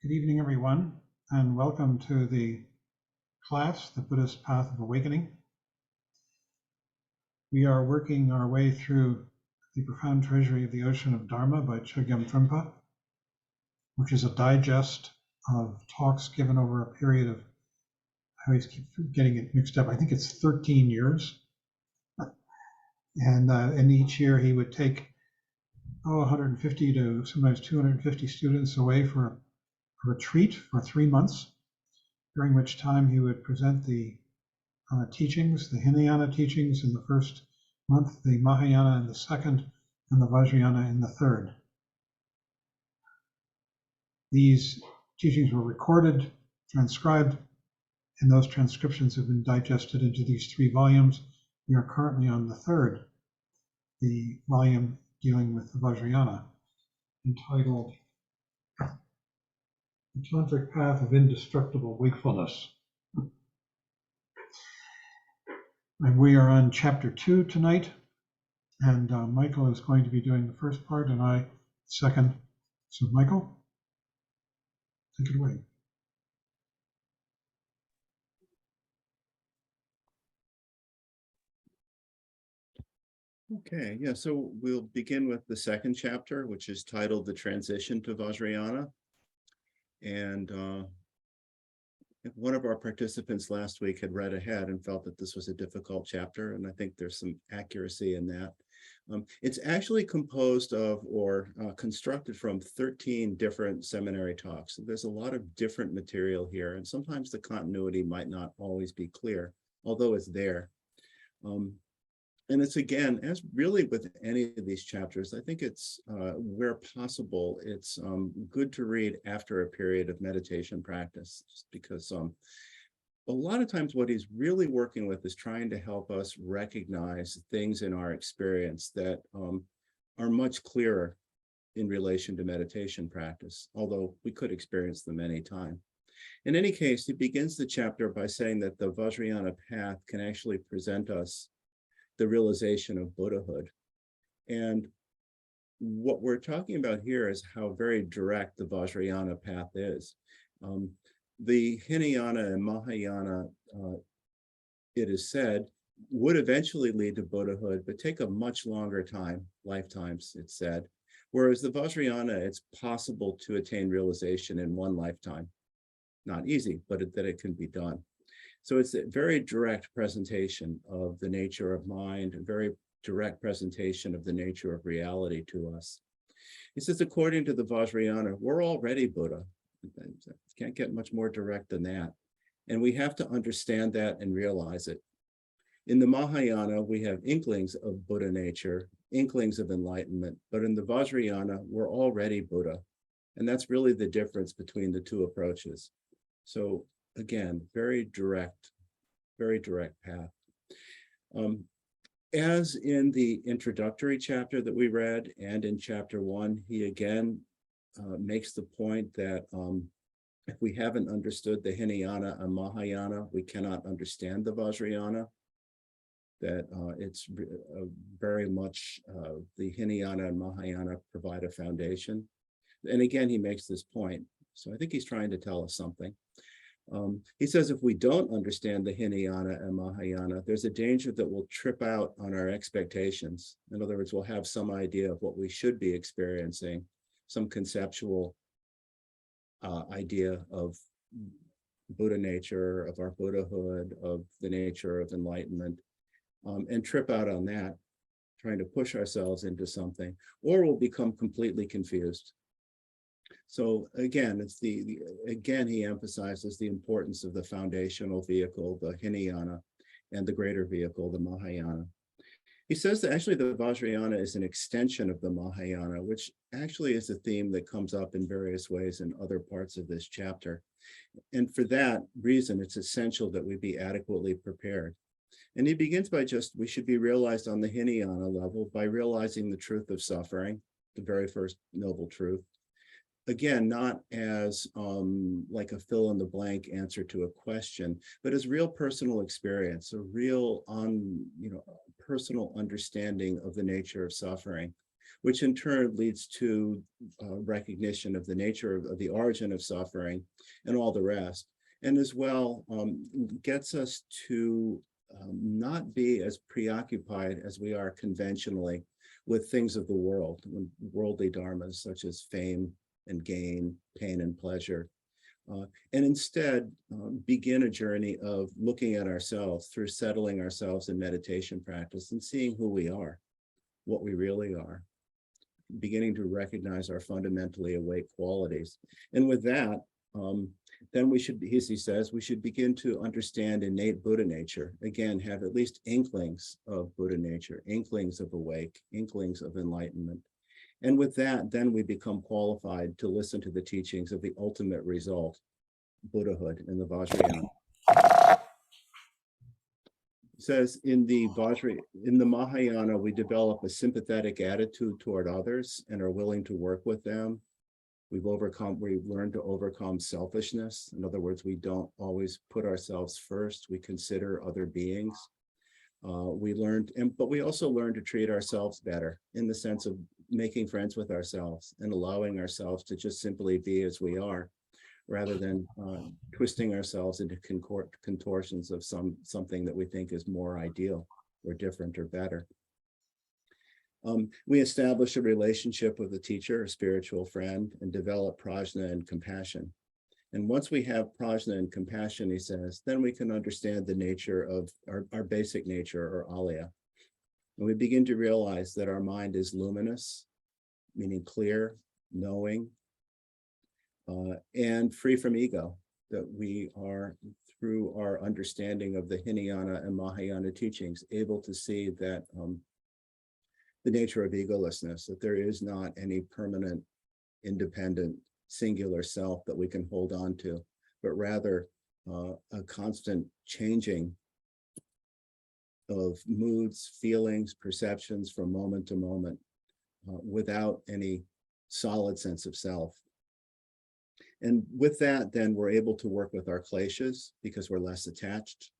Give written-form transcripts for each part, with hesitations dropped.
Good evening, everyone, and welcome to the class, The Buddhist Path of Awakening. We are working our way through the Profound Treasury of the Ocean of Dharma by Chogyam Trungpa, which is a digest of talks given over a period of, I always keep getting it mixed up, I think it's 13 years. And each year he would take 150 to sometimes 250 students away for a retreat for 3 months, during which time he would present the teachings, the Hinayana teachings in the first month, the Mahayana in the second, and the Vajrayana in the third. These teachings were recorded, transcribed, and those transcriptions have been digested into these 3 volumes. We are currently on the third, the volume dealing with the Vajrayana, entitled The Tantric Path of Indestructible Wakefulness. And we are on chapter 2 tonight, and Michael is going to be doing the first part and I second. So Michael, take it away. Okay, yeah, so we'll begin with the second chapter, which is titled The Transition to Vajrayana. And one of our participants last week had read ahead and felt that this was a difficult chapter, and I think there's some accuracy in that. It's actually composed of or constructed from 13 different seminary talks. So there's a lot of different material here, and sometimes the continuity might not always be clear, although it's there. And it's, again, as really with any of these chapters, I think it's, where possible, it's good to read after a period of meditation practice, just because a lot of times what he's really working with is trying to help us recognize things in our experience that are much clearer in relation to meditation practice, although we could experience them anytime. In any case, he begins the chapter by saying that the Vajrayana path can actually present us the realization of Buddhahood. And what we're talking about here is how very direct the Vajrayana path is. The Hinayana and Mahayana, it is said, would eventually lead to Buddhahood, but take a much longer time, lifetimes, it's said. Whereas the Vajrayana, it's possible to attain realization in one lifetime. Not easy, but that it can be done. So it's a very direct presentation of the nature of mind, a very direct presentation of the nature of reality to us. He says, according to the Vajrayana, we're already Buddha. Can't get much more direct than that. And we have to understand that and realize it. In the Mahayana, we have inklings of Buddha nature, inklings of enlightenment, but in the Vajrayana, we're already Buddha. And that's really the difference between the 2 approaches. So again, very direct path. As in the introductory chapter that we read and in chapter 1, he again makes the point that if we haven't understood the Hinayana and Mahayana, we cannot understand the Vajrayana, that it's very much the Hinayana and Mahayana provide a foundation. And again, he makes this point. So I think he's trying to tell us something. He says if we don't understand the Hinayana and Mahayana, there's a danger that we'll trip out on our expectations. In other words, we'll have some idea of what we should be experiencing, some conceptual idea of Buddha nature, of our Buddhahood, of the nature of enlightenment, and trip out on that, trying to push ourselves into something, or we'll become completely confused. So again, it's again, he emphasizes the importance of the foundational vehicle, the Hinayana, and the greater vehicle, the Mahayana. He says that actually the Vajrayana is an extension of the Mahayana, which actually is a theme that comes up in various ways in other parts of this chapter. And for that reason, it's essential that we be adequately prepared. And he begins by we should be realized on the Hinayana level by realizing the truth of suffering, the very first noble truth. Again, not as like a fill-in-the-blank answer to a question, but as real personal experience, a real personal understanding of the nature of suffering, which in turn leads to recognition of the nature of the origin of suffering and all the rest. And as well, gets us to not be as preoccupied as we are conventionally with things of the world, worldly dharmas such as fame and gain, pain and pleasure, and instead begin a journey of looking at ourselves through settling ourselves in meditation practice and seeing who we are, what we really are, beginning to recognize our fundamentally awake qualities. And with that, then we should, as he says, we should begin to understand innate Buddha nature. Again, have at least inklings of Buddha nature, inklings of awake, inklings of enlightenment. And with that, then we become qualified to listen to the teachings of the ultimate result, Buddhahood in the Vajrayana. It says in the Mahayana, we develop a sympathetic attitude toward others and are willing to we've learned to overcome selfishness. In other words, we don't always put ourselves first. We consider other beings. But we also learn to treat ourselves better in the sense of making friends with ourselves and allowing ourselves to just simply be as we are, rather than twisting ourselves into contortions of something that we think is more ideal or different or better. We establish a relationship with a teacher, a spiritual friend, and develop prajna and compassion. And once we have prajna and compassion, he says, then we can understand the nature of our basic nature, or alaya. And we begin to realize that our mind is luminous, meaning clear, knowing, and free from ego, that we are, through our understanding of the Hinayana and Mahayana teachings, able to see that the nature of egolessness, that there is not any permanent, independent, singular self that we can hold on to, but rather a constant changing of moods, feelings, perceptions from moment to moment, without any solid sense of self. And with that, then we're able to work with our kleshas because we're less attached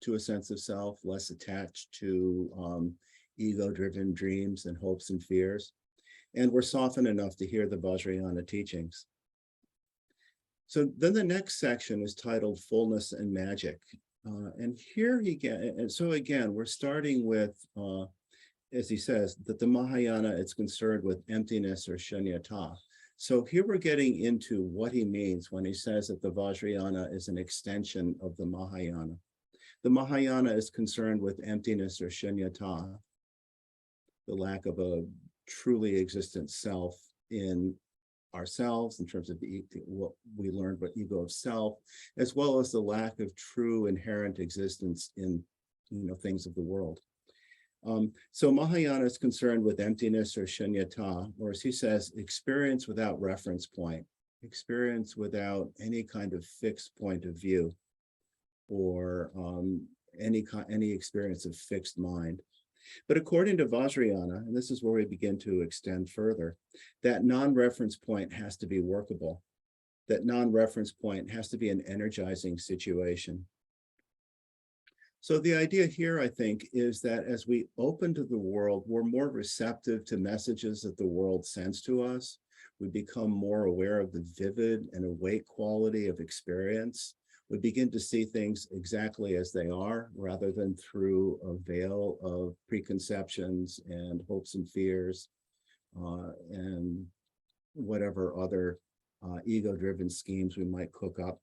to a sense of self, less attached to ego-driven dreams and hopes and fears. And we're softened enough to hear the Vajrayana teachings. So then the next section is titled Fullness and Magic. And here we're starting with, as he says, that the Mahayana is concerned with emptiness or shunyata. So here we're getting into what he means when he says that the Vajrayana is an extension of the Mahayana. The Mahayana is concerned with emptiness or shunyata, the lack of a truly existent self in ourselves in terms of what we learned about ego of self, as well as the lack of true inherent existence in things of the world. So Mahayana is concerned with emptiness or shunyata, or as he says, experience without reference point, experience without any kind of fixed point of view, or any experience of fixed mind. But according to Vajrayana, and this is where we begin to extend further, that non-reference point has to be workable. That non-reference point has to be an energizing situation. So the idea here, I think, is that as we open to the world, we're more receptive to messages that the world sends to us. We become more aware of the vivid and awake quality of experience. We begin to see things exactly as they are, rather than through a veil of preconceptions and hopes and fears, and whatever other ego-driven schemes we might cook up.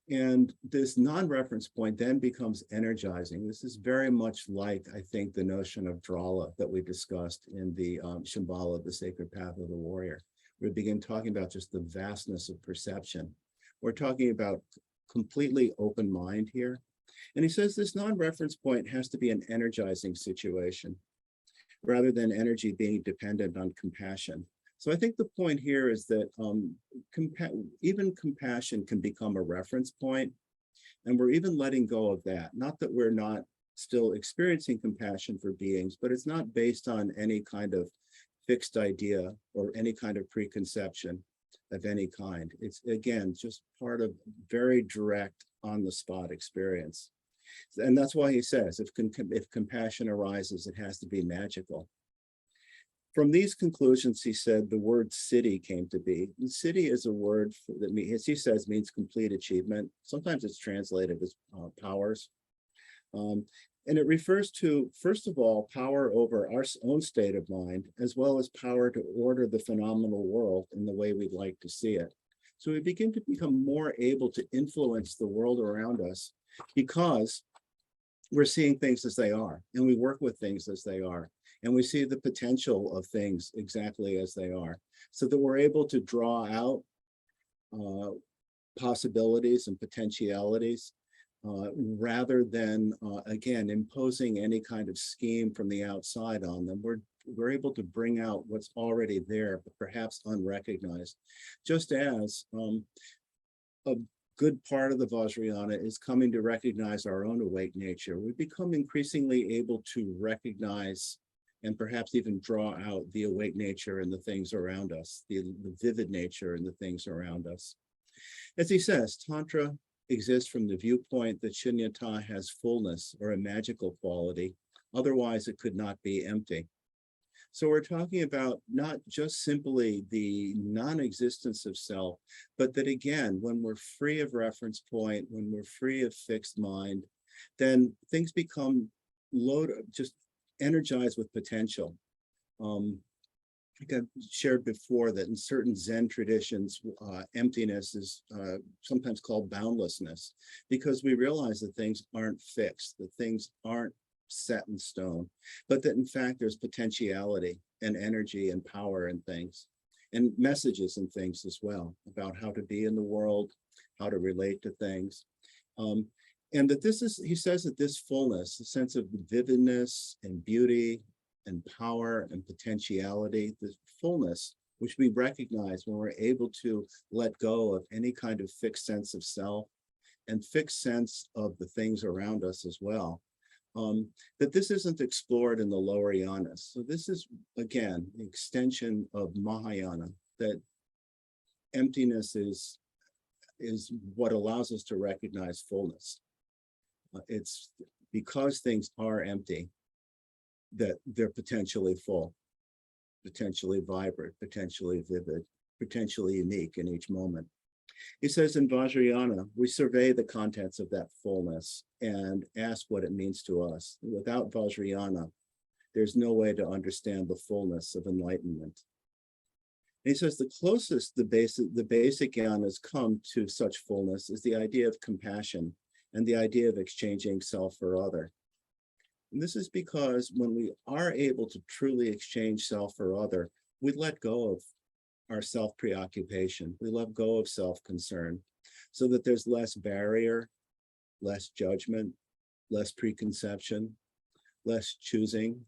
And this non-reference point then becomes energizing. This is very much like, I think, the notion of drala that we discussed in the Shambhala, the Sacred Path of the Warrior. We begin talking about just the vastness of perception. We're talking about completely open mind here. And he says this non-reference point has to be an energizing situation, rather than energy being dependent on compassion. So I think the point here is that even compassion can become a reference point, and we're even letting go of that. Not that we're not still experiencing compassion for beings, but it's not based on any kind of fixed idea or any kind of preconception of any kind. It's, again, just part of very direct, on-the-spot experience. And that's why he says, if compassion arises, it has to be magical. From these conclusions, he said, the word siddhi came to be. And siddhi is a word that, as he says, means complete achievement. Sometimes it's translated as powers. And it refers to, first of all, power over our own state of mind, as well as power to order the phenomenal world in the way we'd like to see it. So we begin to become more able to influence the world around us because we're seeing things as they are, and we work with things as they are, and we see the potential of things exactly as they are, so that we're able to draw out possibilities and potentialities rather than, again, imposing any kind of scheme from the outside on them. We're able to bring out what's already there, but perhaps unrecognized, just as a good part of the Vajrayana is coming to recognize our own awake nature. We become increasingly able to recognize and perhaps even draw out the awake nature in the things around us, the vivid nature in the things around us. As he says, Tantra exists from the viewpoint that Shunyata has fullness or a magical quality. Otherwise, it could not be empty. So we're talking about not just simply the non-existence of self, but that again, when we're free of reference point, when we're free of fixed mind, then things become just energized with potential. I think I've shared before that in certain Zen traditions, emptiness is sometimes called boundlessness, because we realize that things aren't fixed, that things aren't set in stone, but that in fact there's potentiality and energy and power in things, and messages and things as well about how to be in the world, how to relate to things. And that this is, he says that this fullness, the sense of vividness and beauty and power and potentiality, the fullness, which we recognize when we're able to let go of any kind of fixed sense of self and fixed sense of the things around us as well, that this isn't explored in the lower yanas. So this is, again, an extension of Mahayana, that emptiness is what allows us to recognize fullness. It's because things are empty that they're potentially full, potentially vibrant, potentially vivid, potentially unique in each moment. He says in Vajrayana, we survey the contents of that fullness and ask what it means to us. Without Vajrayana, there's no way to understand the fullness of enlightenment. And he says the closest the basic yanas come to such fullness is the idea of compassion and the idea of exchanging self for other. And this is because when we are able to truly exchange self for other, we let go of our self-preoccupation. We let go of self-concern so that there's less barrier, less judgment, less preconception, less choosing,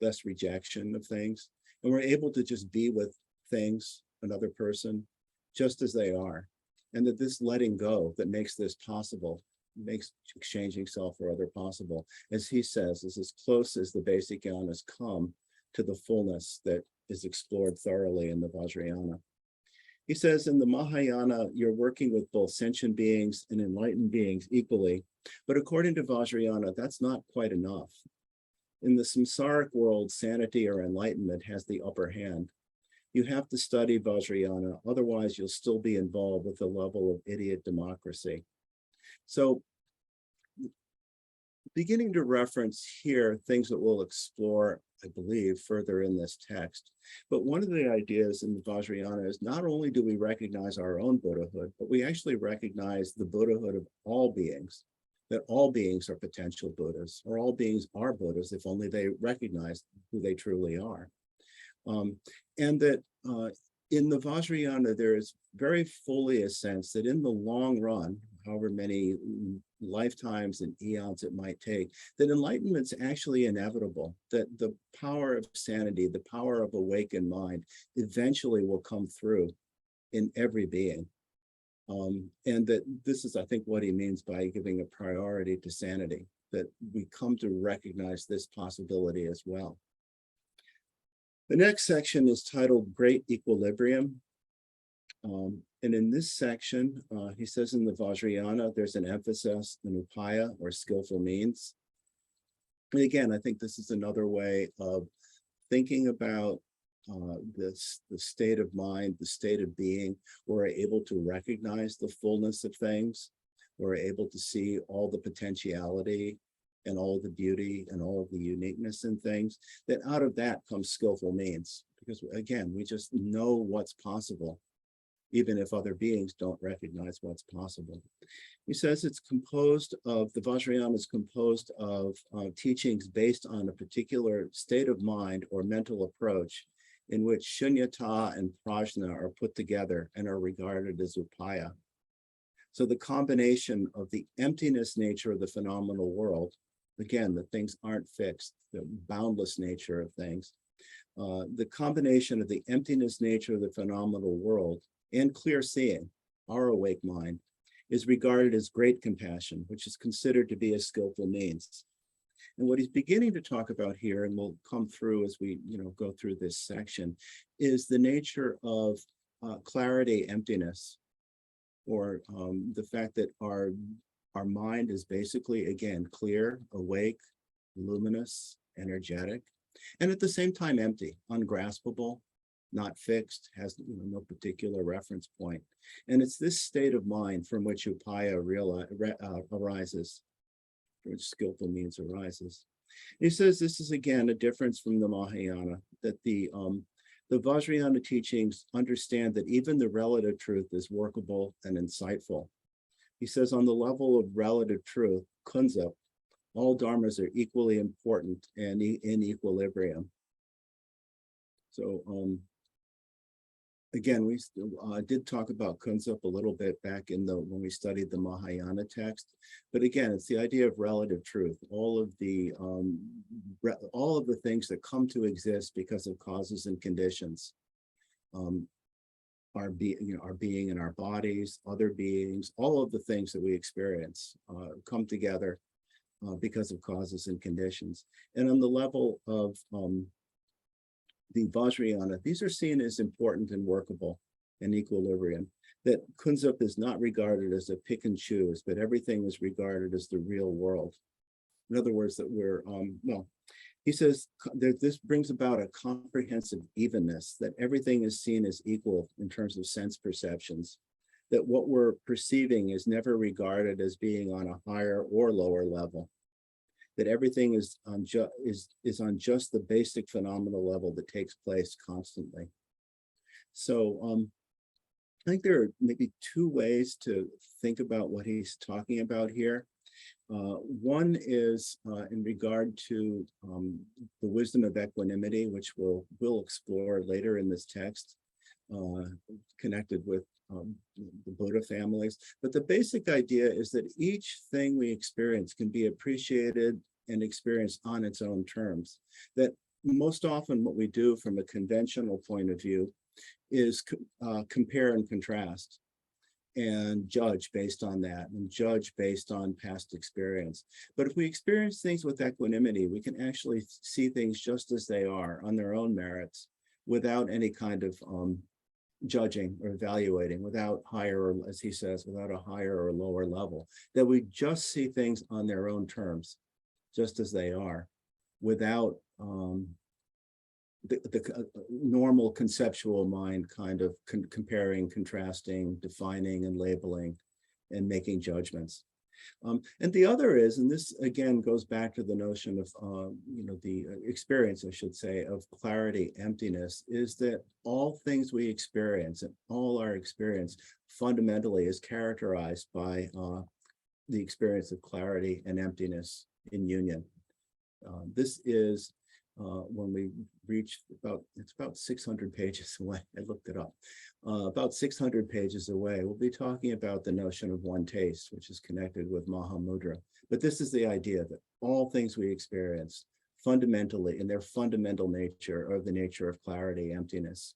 less rejection of things. And we're able to just be with things, another person, just as they are. And that this letting go that makes this possible, makes exchanging self for other possible, as he says, is as close as the basic yanas come to the fullness that is explored thoroughly in the Vajrayana. He says in the Mahayana, you're working with both sentient beings and enlightened beings equally, but according to Vajrayana, that's not quite enough. In the samsaric world, sanity or enlightenment has the upper hand. You have to study Vajrayana, otherwise you'll still be involved with a level of idiot democracy. So beginning to reference here things that we'll explore, I believe, further in this text. But one of the ideas in the Vajrayana is not only do we recognize our own Buddhahood, but we actually recognize the Buddhahood of all beings, that all beings are potential Buddhas, or all beings are Buddhas if only they recognize who they truly are. And that in the Vajrayana, there is very fully a sense that in the long run, however many lifetimes and eons it might take, that enlightenment's actually inevitable, that the power of sanity, the power of awakened mind eventually will come through in every being. And that this is, I think, what he means by giving a priority to sanity, that we come to recognize this possibility as well. The next section is titled Great Equilibrium. And in this section, he says in the Vajrayana, there's an emphasis on upaya, or skillful means. And again, I think this is another way of thinking about the state of mind, the state of being, we're able to recognize the fullness of things. We're able to see all the potentiality and all the beauty and all the uniqueness in things, that out of that comes skillful means. Because again, we just know what's possible, even if other beings don't recognize what's possible. He says it's composed of, the Vajrayana is composed of teachings based on a particular state of mind or mental approach in which shunyata and prajna are put together and are regarded as upaya. So the combination of the emptiness nature of the phenomenal world, again, that things aren't fixed, the boundless nature of things, the combination of the emptiness nature of the phenomenal world and clear seeing, our awake mind, is regarded as great compassion, which is considered to be a skillful means. And what he's beginning to talk about here, and will come through as we go through this section, is the nature of clarity, emptiness, or the fact that our mind is basically, again, clear, awake, luminous, energetic, and at the same time empty, ungraspable, not fixed, has no particular reference point. And it's this state of mind from which upaya arises, which skillful means arises. He says this is, again, a difference from the Mahayana, that the Vajrayana teachings understand that even the relative truth is workable and insightful. He says on the level of relative truth, kunzap, all dharmas are equally important and in equilibrium. So again, we did talk about kunzap a little bit back in when we studied the Mahayana text, but again, it's the idea of relative truth. All of the things that come to exist because of causes and conditions, our being in our bodies, other beings, all of the things that we experience come together because of causes and conditions. And on the level of the Vajrayana, these are seen as important and workable and equilibrium, that kunzap is not regarded as a pick and choose, but everything is regarded as the real world. In other words, that we're, he says that this brings about a comprehensive evenness, that everything is seen as equal in terms of sense perceptions, that what we're perceiving is never regarded as being on a higher or lower level, that everything is on just the basic phenomenal level that takes place constantly. So I think there are maybe two ways to think about what he's talking about here. One is in regard to the wisdom of equanimity, which we'll explore later in this text, connected with the Buddha families. But the basic idea is that each thing we experience can be appreciated and experienced on its own terms. That most often what we do from a conventional point of view is compare and contrast and judge based on that, and judge based on past experience. But if we experience things with equanimity, we can actually see things just as they are on their own merits, without any kind of judging or evaluating, without higher, or, as he says, without a higher or lower level, that we just see things on their own terms, just as they are, without the normal conceptual mind kind of comparing, contrasting, defining, and labeling, and making judgments. And the other is, and this again goes back to the notion of, the experience, I should say, of clarity, emptiness, is that all things we experience and all our experience fundamentally is characterized by the experience of clarity and emptiness in union. This is when we reach it's about 600 pages away. I looked it up. About 600 pages away, we'll be talking about the notion of one taste, which is connected with Mahamudra. But this is the idea that all things we experience fundamentally, in their fundamental nature, are the nature of clarity, emptiness.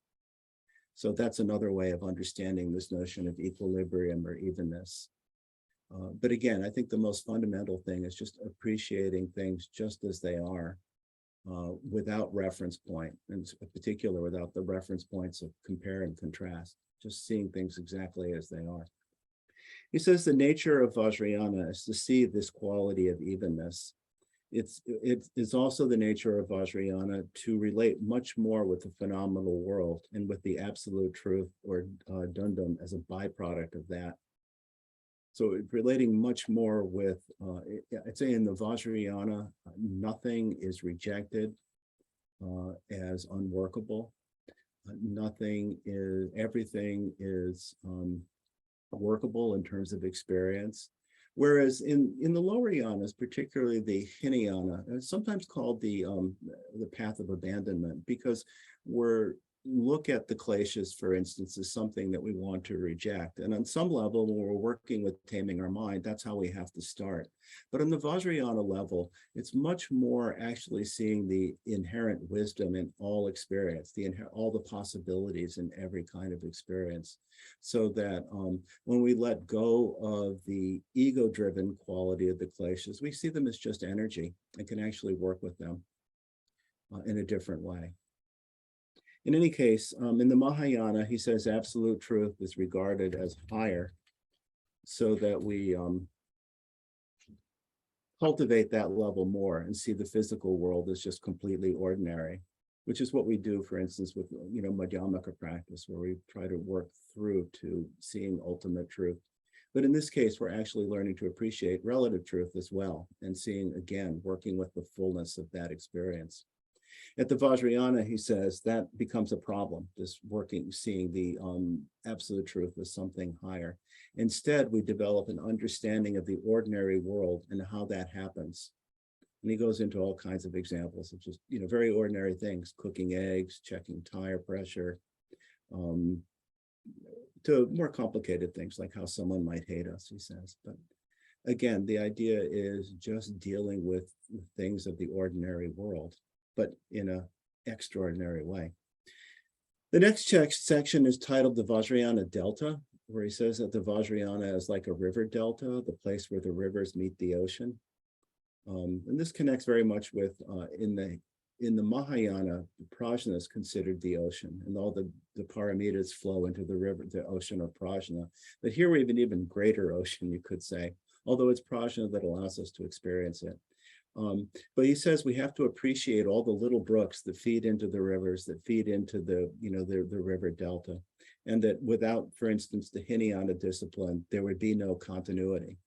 So that's another way of understanding this notion of equilibrium or evenness. But again, I think the most fundamental thing is just appreciating things just as they are, without reference point, and in particular without the reference points of compare and contrast, just seeing things exactly as they are. He says the nature of Vajrayana is to see this quality of evenness, It's also the nature of Vajrayana to relate much more with the phenomenal world and with the absolute truth or dundam as a byproduct of that. So relating much more with, I'd say in the Vajrayana, nothing is rejected as unworkable. Everything is workable in terms of experience. Whereas in the lower yanas, particularly the Hinayana, it's sometimes called the path of abandonment, because we're look at the kleshas, for instance, as something that we want to reject. And on some level, when we're working with taming our mind, that's how we have to start. But on the Vajrayana level, it's much more actually seeing the inherent wisdom in all experience, all the possibilities in every kind of experience. So that when we let go of the ego-driven quality of the kleshas, we see them as just energy and can actually work with them in a different way. In any case, in the Mahayana, he says absolute truth is regarded as higher, so that we cultivate that level more and see the physical world as just completely ordinary, which is what we do, for instance, with Madhyamaka practice, where we try to work through to seeing ultimate truth. But in this case, we're actually learning to appreciate relative truth as well, and seeing, again, working with the fullness of that experience. At the Vajrayana, he says that becomes a problem, this seeing the absolute truth as something higher. Instead, we develop an understanding of the ordinary world and how that happens. And he goes into all kinds of examples of just, very ordinary things, cooking eggs, checking tire pressure, to more complicated things like how someone might hate us, he says. But again, the idea is just dealing with things of the ordinary world, but in an extraordinary way. The next section is titled the Vajrayana Delta, where he says that the Vajrayana is like a river delta, the place where the rivers meet the ocean. And this connects very much with, in the Mahayana, the prajna is considered the ocean, and all the paramitas flow into the ocean of prajna. But here we have an even greater ocean, you could say, although it's prajna that allows us to experience it. But he says we have to appreciate all the little brooks that feed into the rivers, that feed into the river delta, and that without, for instance, the Hinayana discipline, there would be no continuity.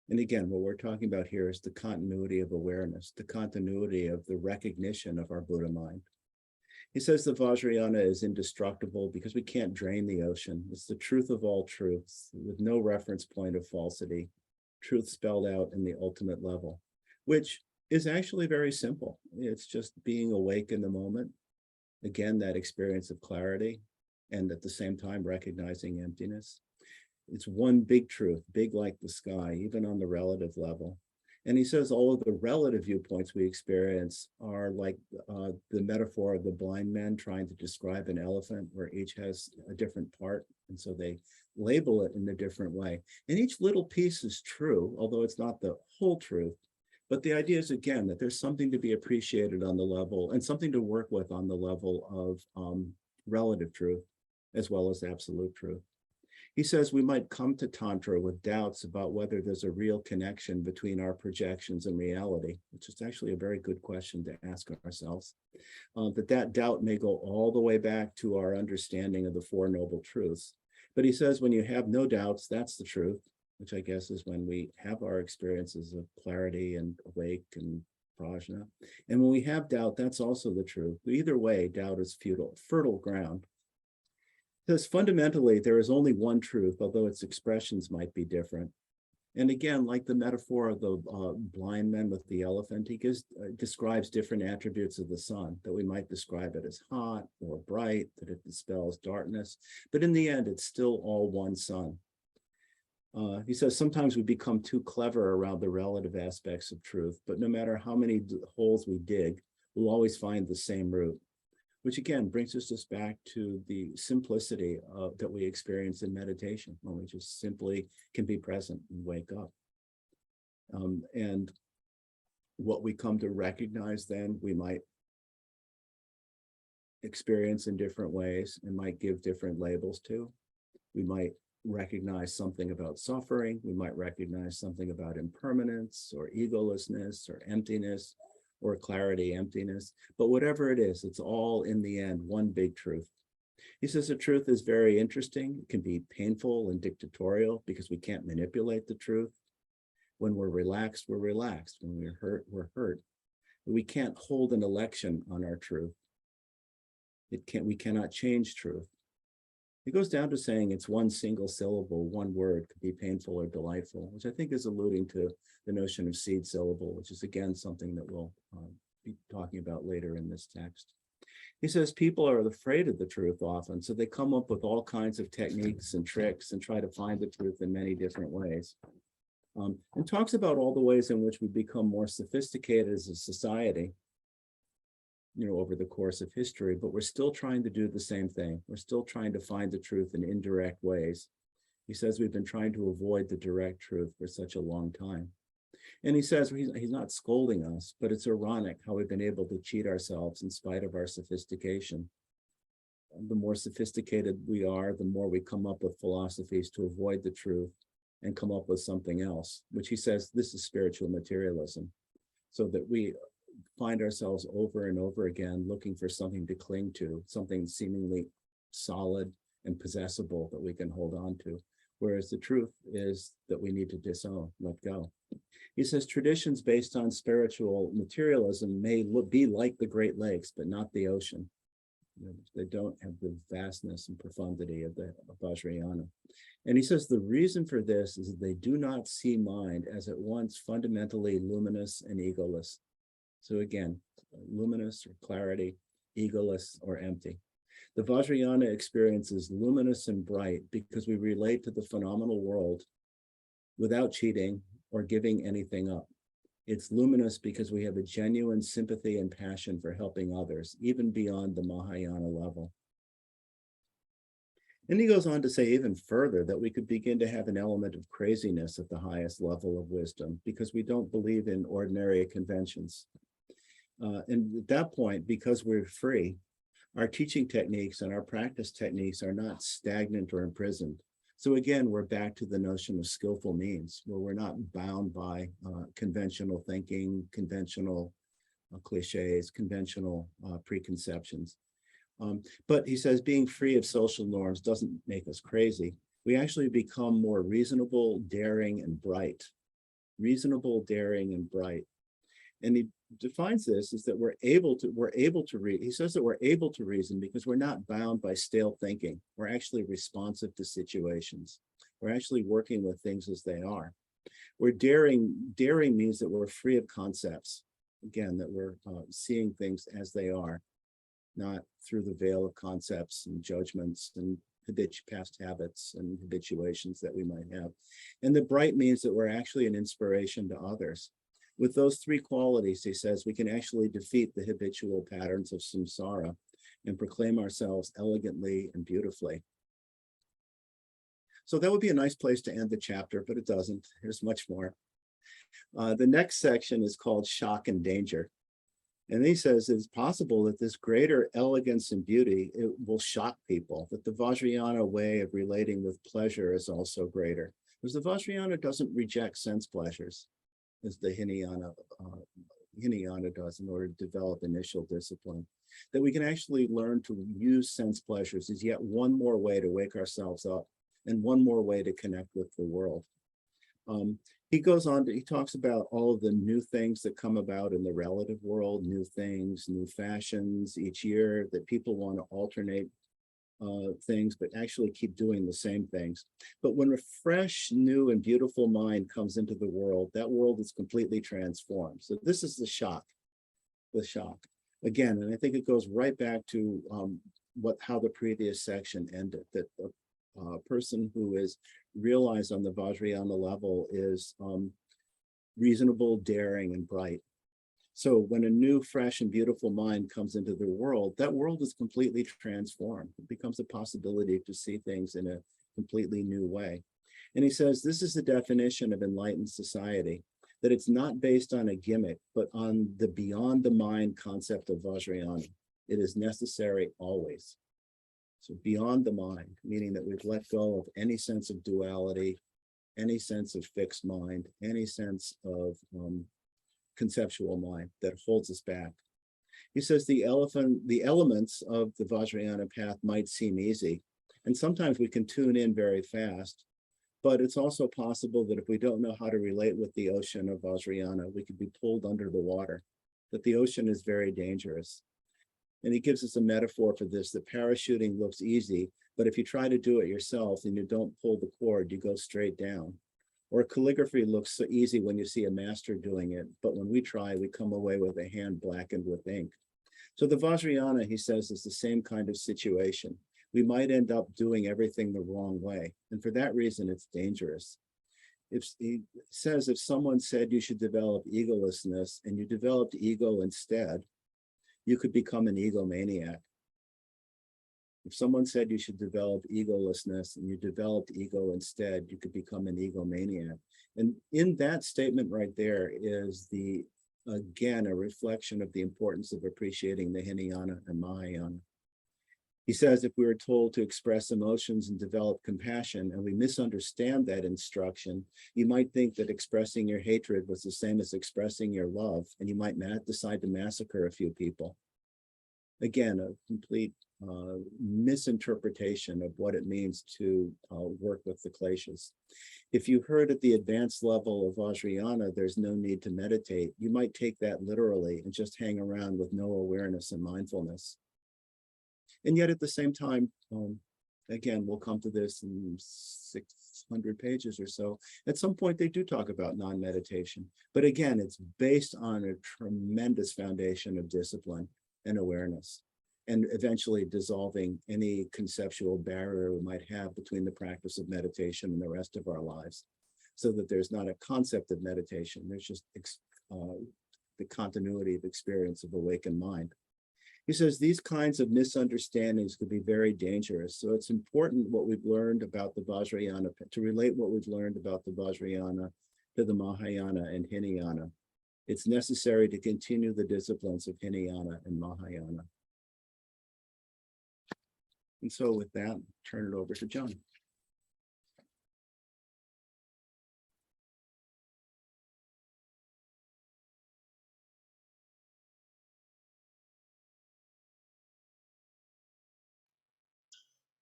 And again, what we're talking about here is the continuity of awareness, the continuity of the recognition of our Buddha mind. He says the Vajrayana is indestructible because we can't drain the ocean. It's the truth of all truths with no reference point of falsity, truth spelled out in the ultimate level, which is actually very simple. It's just being awake in the moment. Again, that experience of clarity, and at the same time recognizing emptiness. It's one big truth, big like the sky, even on the relative level. And he says all of the relative viewpoints we experience are like the metaphor of the blind man trying to describe an elephant, where each has a different part. And so they label it in a different way. And each little piece is true, although it's not the whole truth. But the idea is, again, that there's something to be appreciated on the level and something to work with on the level of relative truth, as well as absolute truth. He says we might come to Tantra with doubts about whether there's a real connection between our projections and reality, which is actually a very good question to ask ourselves. That doubt may go all the way back to our understanding of the Four Noble Truths. But he says when you have no doubts, that's the truth, which I guess is when we have our experiences of clarity and awake and prajna. And when we have doubt, that's also the truth. But either way, doubt is fertile ground. Because fundamentally, there is only one truth, although its expressions might be different. And again, like the metaphor of the blind man with the elephant, he describes different attributes of the sun, that we might describe it as hot or bright, that it dispels darkness. But in the end, it's still all one sun. He says sometimes we become too clever around the relative aspects of truth, but no matter how many holes we dig, we'll always find the same root, which again brings us just back to the simplicity that we experience in meditation, when we just simply can be present and wake up. And what we come to recognize then, we might experience in different ways and might give different labels to. We might recognize something about suffering. We might recognize something about impermanence or egolessness or emptiness or clarity, emptiness. But whatever it is, it's all in the end one big truth. He says the truth is very interesting. It can be painful and dictatorial because we can't manipulate the truth. When we're relaxed, we're relaxed. When we're hurt, we're hurt. We can't hold an election on our truth. We cannot change truth. It goes down to saying it's one single syllable, one word could be painful or delightful, which I think is alluding to the notion of seed syllable, which is again something that we'll be talking about later in this text. He says people are afraid of the truth often, so they come up with all kinds of techniques and tricks and try to find the truth in many different ways. And talks about all the ways in which we become more sophisticated as a society, over the course of history, but we're still trying to do the same thing. We're still trying to find the truth in indirect ways. He says we've been trying to avoid the direct truth for such a long time. And he says he's not scolding us, but it's ironic how we've been able to cheat ourselves in spite of our sophistication. The more sophisticated we are, the more we come up with philosophies to avoid the truth and come up with something else, which he says this is spiritual materialism. So that we find ourselves over and over again looking for something to cling to, something seemingly solid and possessible that we can hold on to. Whereas the truth is that we need to disown, let go. He says traditions based on spiritual materialism may be like the Great Lakes, but not the ocean. They don't have the vastness and profundity of the Vajrayana. And he says the reason for this is that they do not see mind as at once fundamentally luminous and egoless. So again, luminous or clarity, egoless or empty. The Vajrayana experience is luminous and bright because we relate to the phenomenal world without cheating or giving anything up. It's luminous because we have a genuine sympathy and passion for helping others, even beyond the Mahayana level. And he goes on to say even further that we could begin to have an element of craziness at the highest level of wisdom because we don't believe in ordinary conventions. And at that point, because we're free, our teaching techniques and our practice techniques are not stagnant or imprisoned. So again, we're back to the notion of skillful means, where we're not bound by conventional thinking, conventional cliches, conventional preconceptions. But he says being free of social norms doesn't make us crazy. We actually become more reasonable, daring, and bright. Reasonable, daring, and bright. And he defines this as that we're able to read. He says that we're able to reason because we're not bound by stale thinking. We're actually responsive to situations. We're actually working with things as they are. We're daring. Daring means that we're free of concepts. Again, that we're seeing things as they are, not through the veil of concepts and judgments and past habits and habituations that we might have. And the bright means that we're actually an inspiration to others. With those three qualities, he says, we can actually defeat the habitual patterns of samsara and proclaim ourselves elegantly and beautifully. So that would be a nice place to end the chapter, but it doesn't. There's much more. The next section is called Shock and Danger. And he says it's possible that this greater elegance and beauty, it will shock people, that the Vajrayana way of relating with pleasure is also greater. Because the Vajrayana doesn't reject sense pleasures, as the Hinayana does in order to develop initial discipline. That we can actually learn to use sense pleasures as yet one more way to wake ourselves up and one more way to connect with the world. He goes on he talks about all of the new things that come about in the relative world, new things, new fashions each year, that people want to alternate things, but actually keep doing the same things. But when a fresh, new, and beautiful mind comes into the world, that world is completely transformed. So this is the shock. Again, and I think it goes right back to how the previous section ended, that a person who is realized on the Vajrayana level is reasonable, daring, and bright. So when a new, fresh, and beautiful mind comes into the world, that world is completely transformed. It becomes a possibility to see things in a completely new way. And he says, this is the definition of enlightened society, that it's not based on a gimmick, but on the beyond the mind concept of Vajrayana. It is necessary always. So beyond the mind, meaning that we've let go of any sense of duality, any sense of fixed mind, any sense of conceptual mind that holds us back. He says the elements of the Vajrayana path might seem easy, and sometimes we can tune in very fast, but it's also possible that if we don't know how to relate with the ocean of Vajrayana, we could be pulled under the water, that the ocean is very dangerous. And he gives us a metaphor for this, that parachuting looks easy, but if you try to do it yourself and you don't pull the cord, you go straight down. Or calligraphy looks so easy when you see a master doing it, but when we try, we come away with a hand blackened with ink. So the Vajrayana, he says, is the same kind of situation. We might end up doing everything the wrong way. And for that reason, it's dangerous. He says, if someone said you should develop egolessness and you developed ego instead, you could become an egomaniac. If someone said you should develop egolessness and you developed ego instead, you could become an egomaniac. And in that statement right there is again, a reflection of the importance of appreciating the Hinayana and Mahayana. He says, if we were told to express emotions and develop compassion, and we misunderstand that instruction, you might think that expressing your hatred was the same as expressing your love, and you might decide to massacre a few people. Again, a complete misinterpretation of what it means to work with the kleshas. If you heard at the advanced level of Vajrayana, there's no need to meditate, you might take that literally and just hang around with no awareness and mindfulness. And yet at the same time, again, we'll come to this in 600 pages or so. At some point, they do talk about non-meditation. But again, it's based on a tremendous foundation of discipline and awareness, and eventually dissolving any conceptual barrier we might have between the practice of meditation and the rest of our lives, so that there's not a concept of meditation. There's just the continuity of experience of awakened mind. He says these kinds of misunderstandings could be very dangerous. So it's important what we've learned about the Vajrayana, to relate what we've learned about the Vajrayana to the Mahayana and Hinayana. It's necessary to continue the disciplines of Hinayana and Mahayana. And so with that, turn it over to John.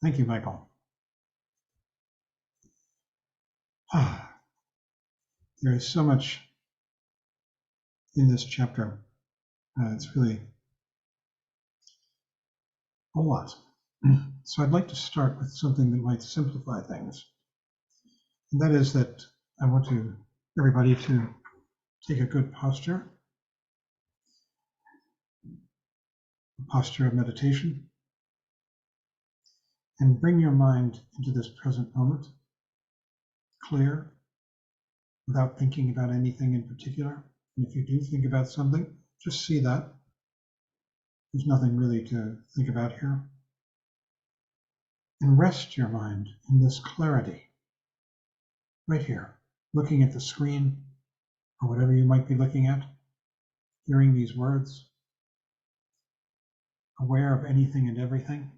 Thank you, Michael. There is so much in this chapter. It's really a lot. So I'd like to start with something that might simplify things. And that is that I want everybody to take a good posture, a posture of meditation, and bring your mind into this present moment, clear, without thinking about anything in particular. And if you do think about something, just see that. There's nothing really to think about here. And rest your mind in this clarity, right here, looking at the screen or whatever you might be looking at, hearing these words, aware of anything and everything,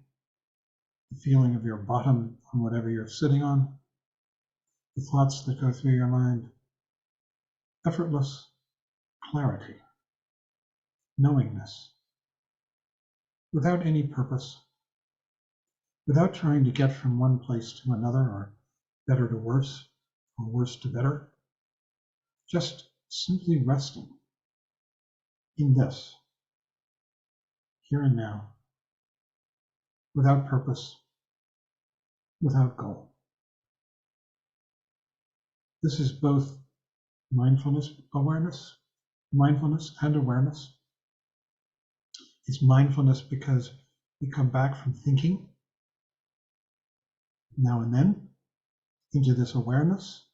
the feeling of your bottom on whatever you're sitting on, the thoughts that go through your mind, effortless clarity, knowingness, without any purpose, without trying to get from one place to another, or better to worse, or worse to better, just simply resting in this, here and now, without purpose, without goal. This is both mindfulness and awareness. It's mindfulness because we come back from thinking now and then into this awareness,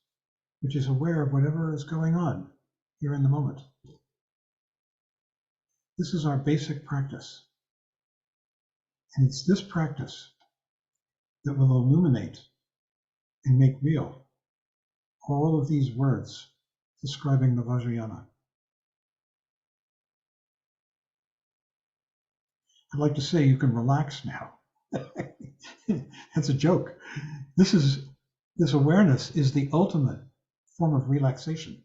which is aware of whatever is going on here in the moment. This is our basic practice. And it's this practice that will illuminate and make real all of these words describing the Vajrayana. I'd like to say you can relax now That's a joke. This awareness is the ultimate form of relaxation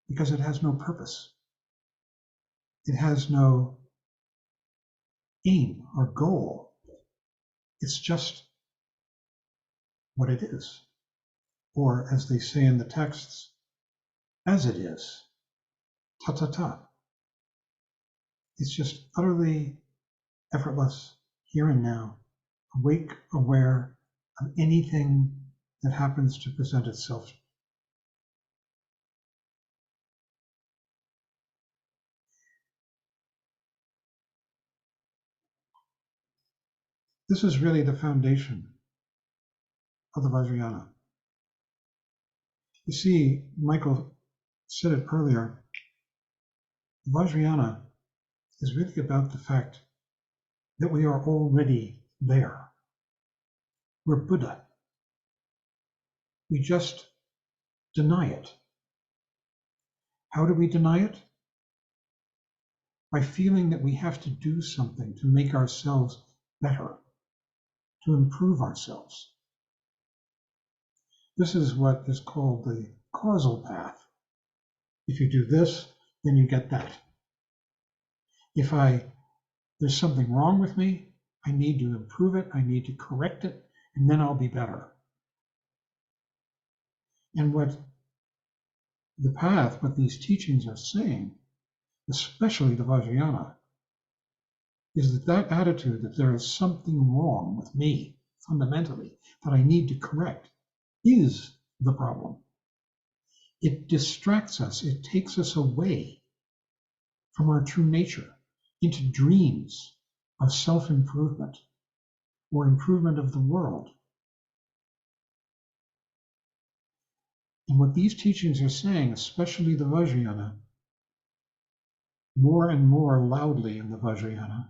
because it has no purpose. It has no aim or goal. It's just what it is. Or as they say in the texts, as it is, ta ta ta. It's just utterly effortless, here and now, awake, aware of anything that happens to present itself. This is really the foundation of the Vajrayana. You see, Michael said it earlier, Vajrayana is really about the fact that we are already there. We're Buddha. We just deny it. How do we deny it? By feeling that we have to do something to make ourselves better, to improve ourselves. This is what is called the causal path. If you do this, then you get that. If there's something wrong with me, I need to improve it, I need to correct it, and then I'll be better. And what the path, what these teachings are saying, especially the Vajrayana, is that attitude that there is something wrong with me fundamentally that I need to correct is the problem. It distracts us, it takes us away from our true nature into dreams of self-improvement or improvement of the world. And what these teachings are saying, especially the Vajrayana, more and more loudly in the Vajrayana,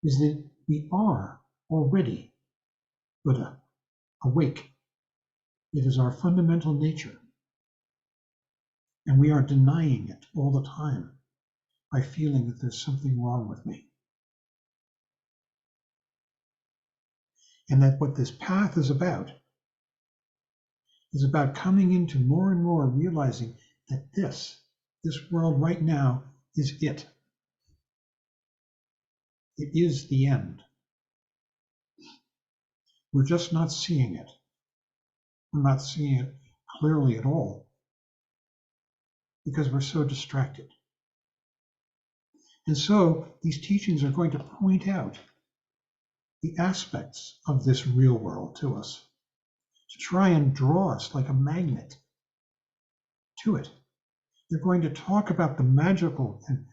is that we are already Buddha, awake. It is our fundamental nature. And we are denying it all the time by feeling that there's something wrong with me. And that what this path is about coming into more and more realizing that this world right now is it. It is the end. We're just not seeing it. We're not seeing it clearly at all because we're so distracted. And so these teachings are going to point out the aspects of this real world to us, to try and draw us like a magnet to it. They're going to talk about the magical and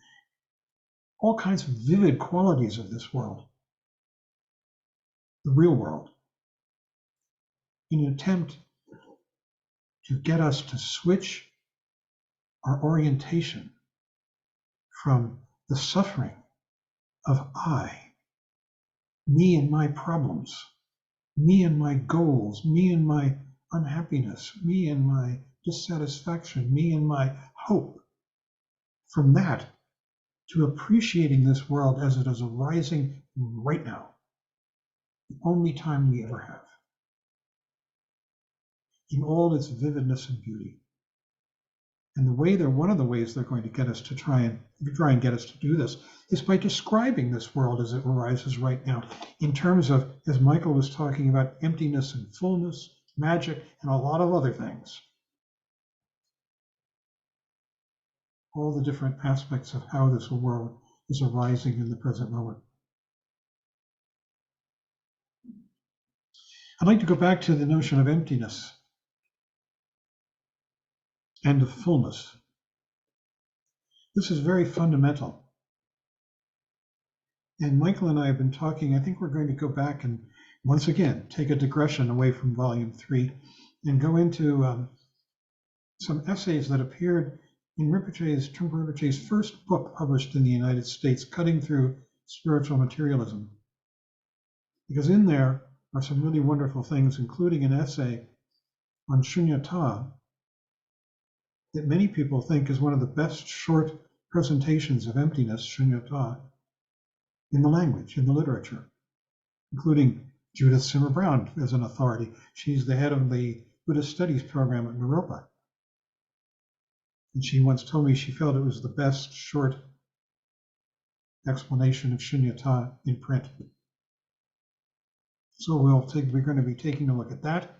all kinds of vivid qualities of this world, the real world, in an attempt to get us to switch our orientation from the suffering of I, me and my problems, me and my goals, me and my unhappiness, me and my dissatisfaction, me and my hope, from that to appreciating this world as it is arising right now, the only time we ever have, in all its vividness and beauty. And one of the ways they're going to get us to try and get us to do this is by describing this world as it arises right now in terms of, as Michael was talking about, emptiness and fullness, magic, and a lot of other things. All the different aspects of how this world is arising in the present moment. I'd like to go back to the notion of emptiness and of fullness. This is very fundamental. And Michael and I have been talking, I think we're going to go back and once again take a digression away from volume 3 and go into some essays that appeared in Trungpa Rinpoche's first book published in the United States, Cutting Through Spiritual Materialism. Because in there are some really wonderful things, including an essay on Shunyata that many people think is one of the best short presentations of emptiness, Shunyata. in the language, in the literature, including Judith Simmer Brown as an authority. She's the head of the Buddhist Studies program at Naropa. And she once told me she felt it was the best short explanation of Shunyata in print. So we're going to be taking a look at that.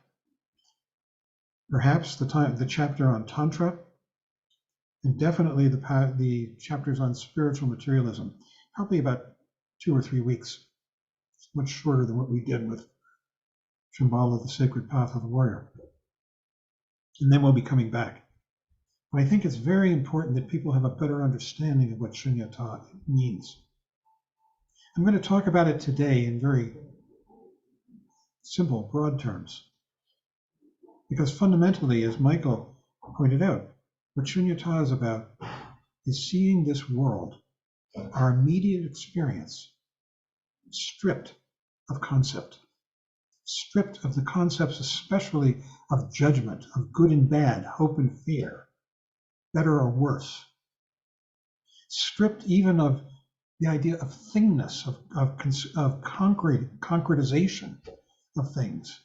Perhaps the chapter on Tantra, and definitely the chapters on spiritual materialism, probably about 2 or 3 weeks. It's much shorter than what we did with Shambhala, the Sacred Path of the Warrior. And then we'll be coming back. But I think it's very important that people have a better understanding of what Shunyata means. I'm going to talk about it today in very simple, broad terms. Because fundamentally, as Michael pointed out, what Shunyata is about is seeing this world, our immediate experience, stripped of concept, stripped of the concepts, especially of judgment, of good and bad, hope and fear, better or worse, stripped even of the idea of thingness, of concretization of things,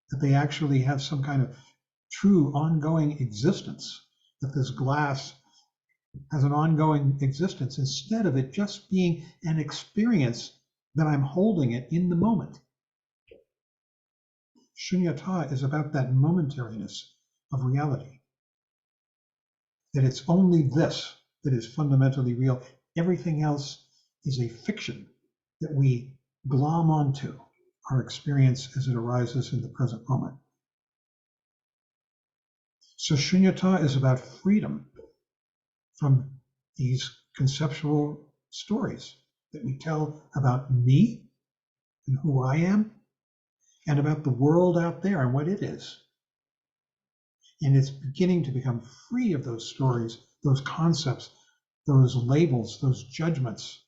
that they actually have some kind of true ongoing existence, that this glass has an ongoing existence, instead of it just being an experience that I'm holding it in the moment. Shunyata is about that momentariness of reality, that it's only this that is fundamentally real. Everything else is a fiction that we glom onto our experience as it arises in the present moment. So Shunyata is about freedom from these conceptual stories that we tell about me and who I am, and about the world out there and what it is. And it's beginning to become free of those stories, those concepts, those labels, those judgments.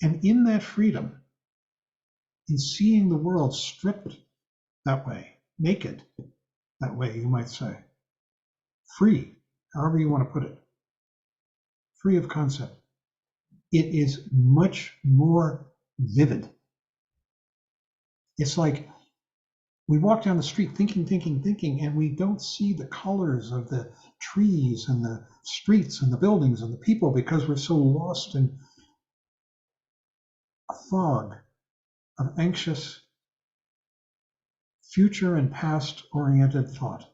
And in that freedom, in seeing the world stripped that way, naked that way, you might say, free, however you want to put it, free of concept, it is much more vivid. It's like we walk down the street thinking, and we don't see the colors of the trees and the streets and the buildings and the people because we're so lost in a fog of anxious, future and past oriented thought.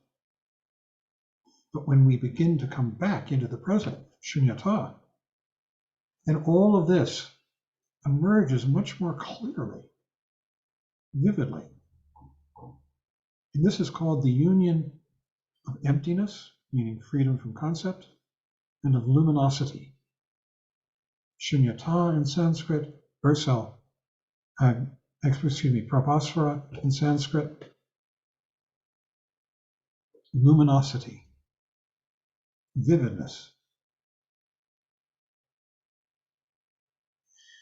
But when we begin to come back into the present, Shunyata, and all of this emerges much more clearly, vividly. And this is called the union of emptiness, meaning freedom from concept, and of luminosity. Shunyata in Sanskrit, Prabhasvara in Sanskrit, luminosity, vividness.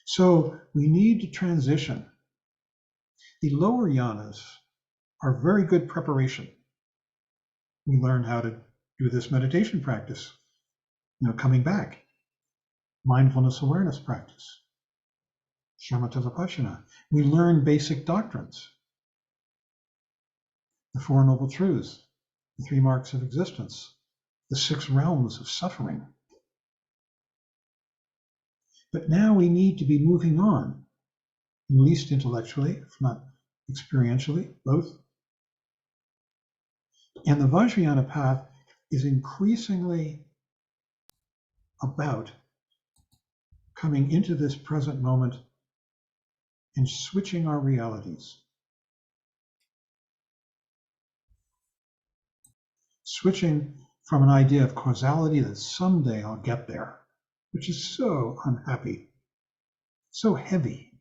So we need to transition. The lower yanas are very good preparation. We learn how to do this meditation practice, coming back, mindfulness awareness practice, shamatha vipassana. We learn basic doctrines, the Four Noble Truths, the 3 marks of existence, the 6 realms of suffering. But now we need to be moving on, at least intellectually, if not experientially, both. And the Vajrayana path is increasingly about coming into this present moment and switching our realities. Switching from an idea of causality that someday I'll get there, which is so unhappy, so heavy.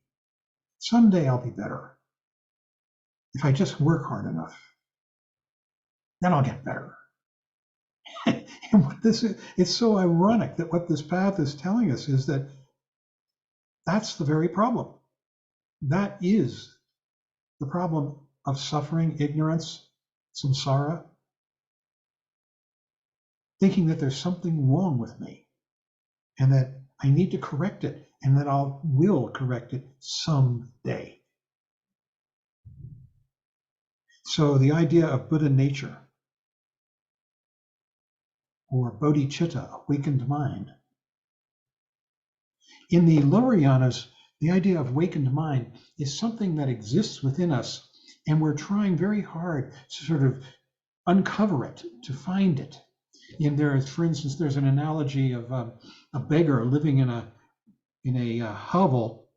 Someday I'll be better. If I just work hard enough, then I'll get better. And what this is, it's so ironic that what this path is telling us is that that's the very problem. That is the problem of suffering, ignorance, samsara, thinking that there's something wrong with me and that I need to correct it, and that I will correct it someday. So the idea of Buddha nature, or bodhicitta, awakened mind. In the lower yanas, the idea of awakened mind is something that exists within us, and we're trying very hard to sort of uncover it, to find it. And there is, for instance, there's an analogy of a beggar living in a hovel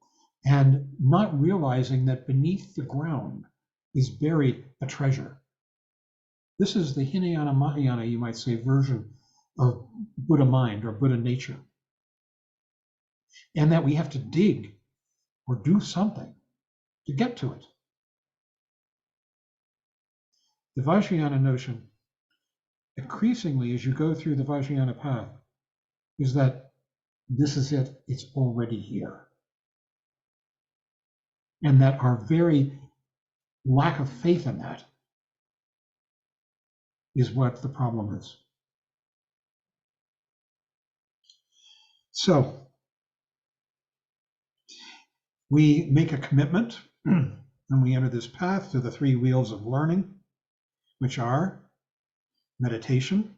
and not realizing that beneath the ground is buried a treasure. This is the Hinayana Mahayana, you might say, version of Buddha mind or Buddha nature. And that we have to dig or do something to get to it. The Vajrayana notion, increasingly as you go through the Vajrayana path, is that this is it, it's already here. And that our very lack of faith in that is what the problem is. So we make a commitment and we enter this path to the three wheels of learning, which are meditation,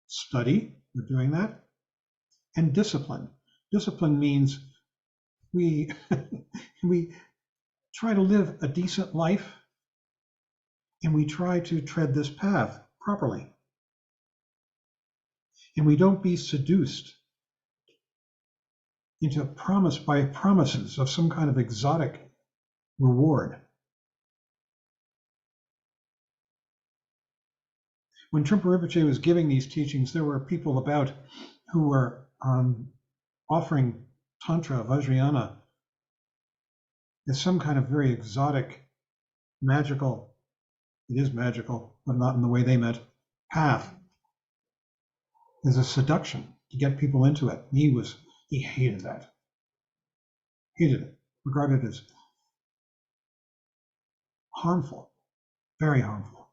study, we're doing that, and discipline. Discipline means we try to live a decent life, and we try to tread this path properly. And we don't be seduced into promises of some kind of exotic reward. When Trungpa Rinpoche was giving these teachings, there were people about who were offering Tantra, Vajrayana, as some kind of very exotic, magical, it is magical, but not in the way they meant, path, as a seduction to get people into it. He hated that. Hated it, regarded it as harmful, very harmful.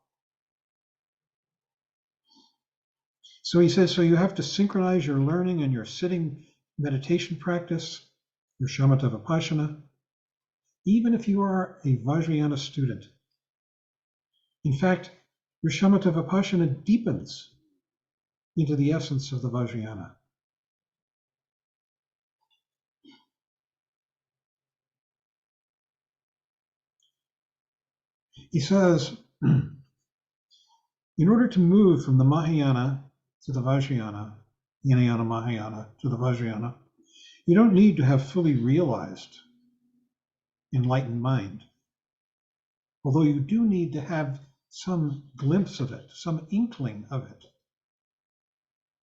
So he says, so you have to synchronize your learning and your sitting meditation practice, your shamatha vipassana, even if you are a Vajrayana student. In fact, your shamatha vipassana deepens into the essence of the Vajrayana. He says, in order to move from the Mahayana to the Vajrayana, Hinayana Mahayana to the Vajrayana, you don't need to have fully realized enlightened mind. Although you do need to have some glimpse of it, some inkling of it.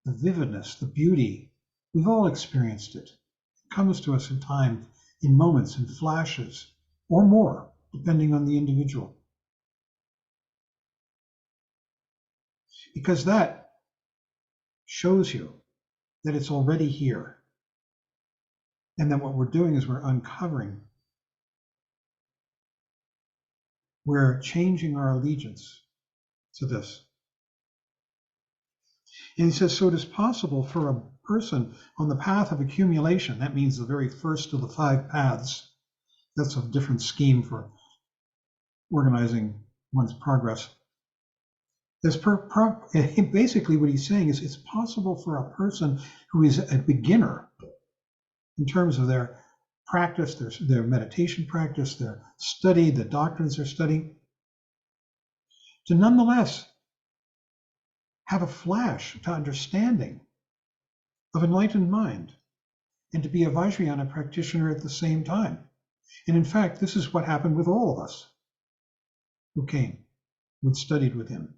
The vividness, the beauty, we've all experienced it. It comes to us in time, in moments, in flashes, or more, depending on the individual. Because that shows you that it's already here. And that what we're doing is we're uncovering. We're changing our allegiance to this. And he says, so it is possible for a person on the path of accumulation, that means the very first of the 5 paths, that's a different scheme for organizing one's progress. Basically what he's saying is it's possible for a person who is a beginner in terms of their practice, their meditation practice, their study, the doctrines they're studying, to nonetheless have a flash to understanding of enlightened mind and to be a Vajrayana practitioner at the same time. And in fact, this is what happened with all of us who came and studied with him.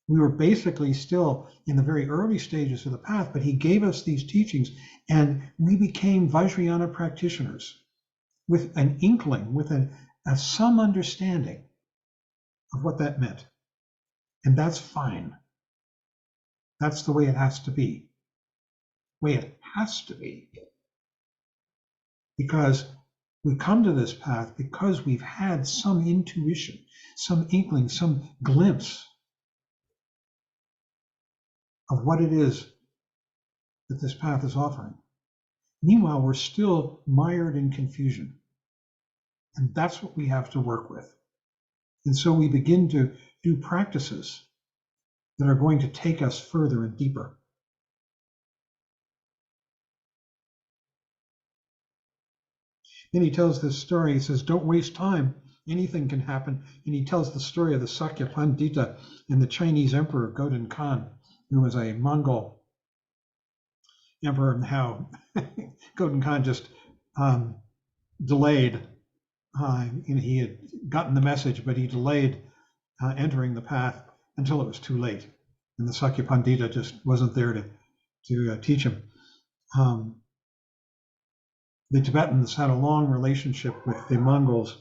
We were basically still in the very early stages of the path, but he gave us these teachings and we became Vajrayana practitioners with an inkling, with some understanding of what that meant. And that's fine. That's the way it has to be. The way it has to be. Because we come to this path because we've had some intuition, some inkling, some glimpse of what it is that this path is offering. Meanwhile, we're still mired in confusion. And that's what we have to work with. And so we begin to do practices that are going to take us further and deeper. Then he tells this story. He says, don't waste time. Anything can happen. And he tells the story of the Sakya Pandita and the Chinese emperor, Godin Khan, who was a Mongol emperor, and how Godin Khan just delayed. He had gotten the message, but he delayed entering the path until it was too late. And the Sakya Pandita just wasn't there to teach him. The Tibetans had a long relationship with the Mongols.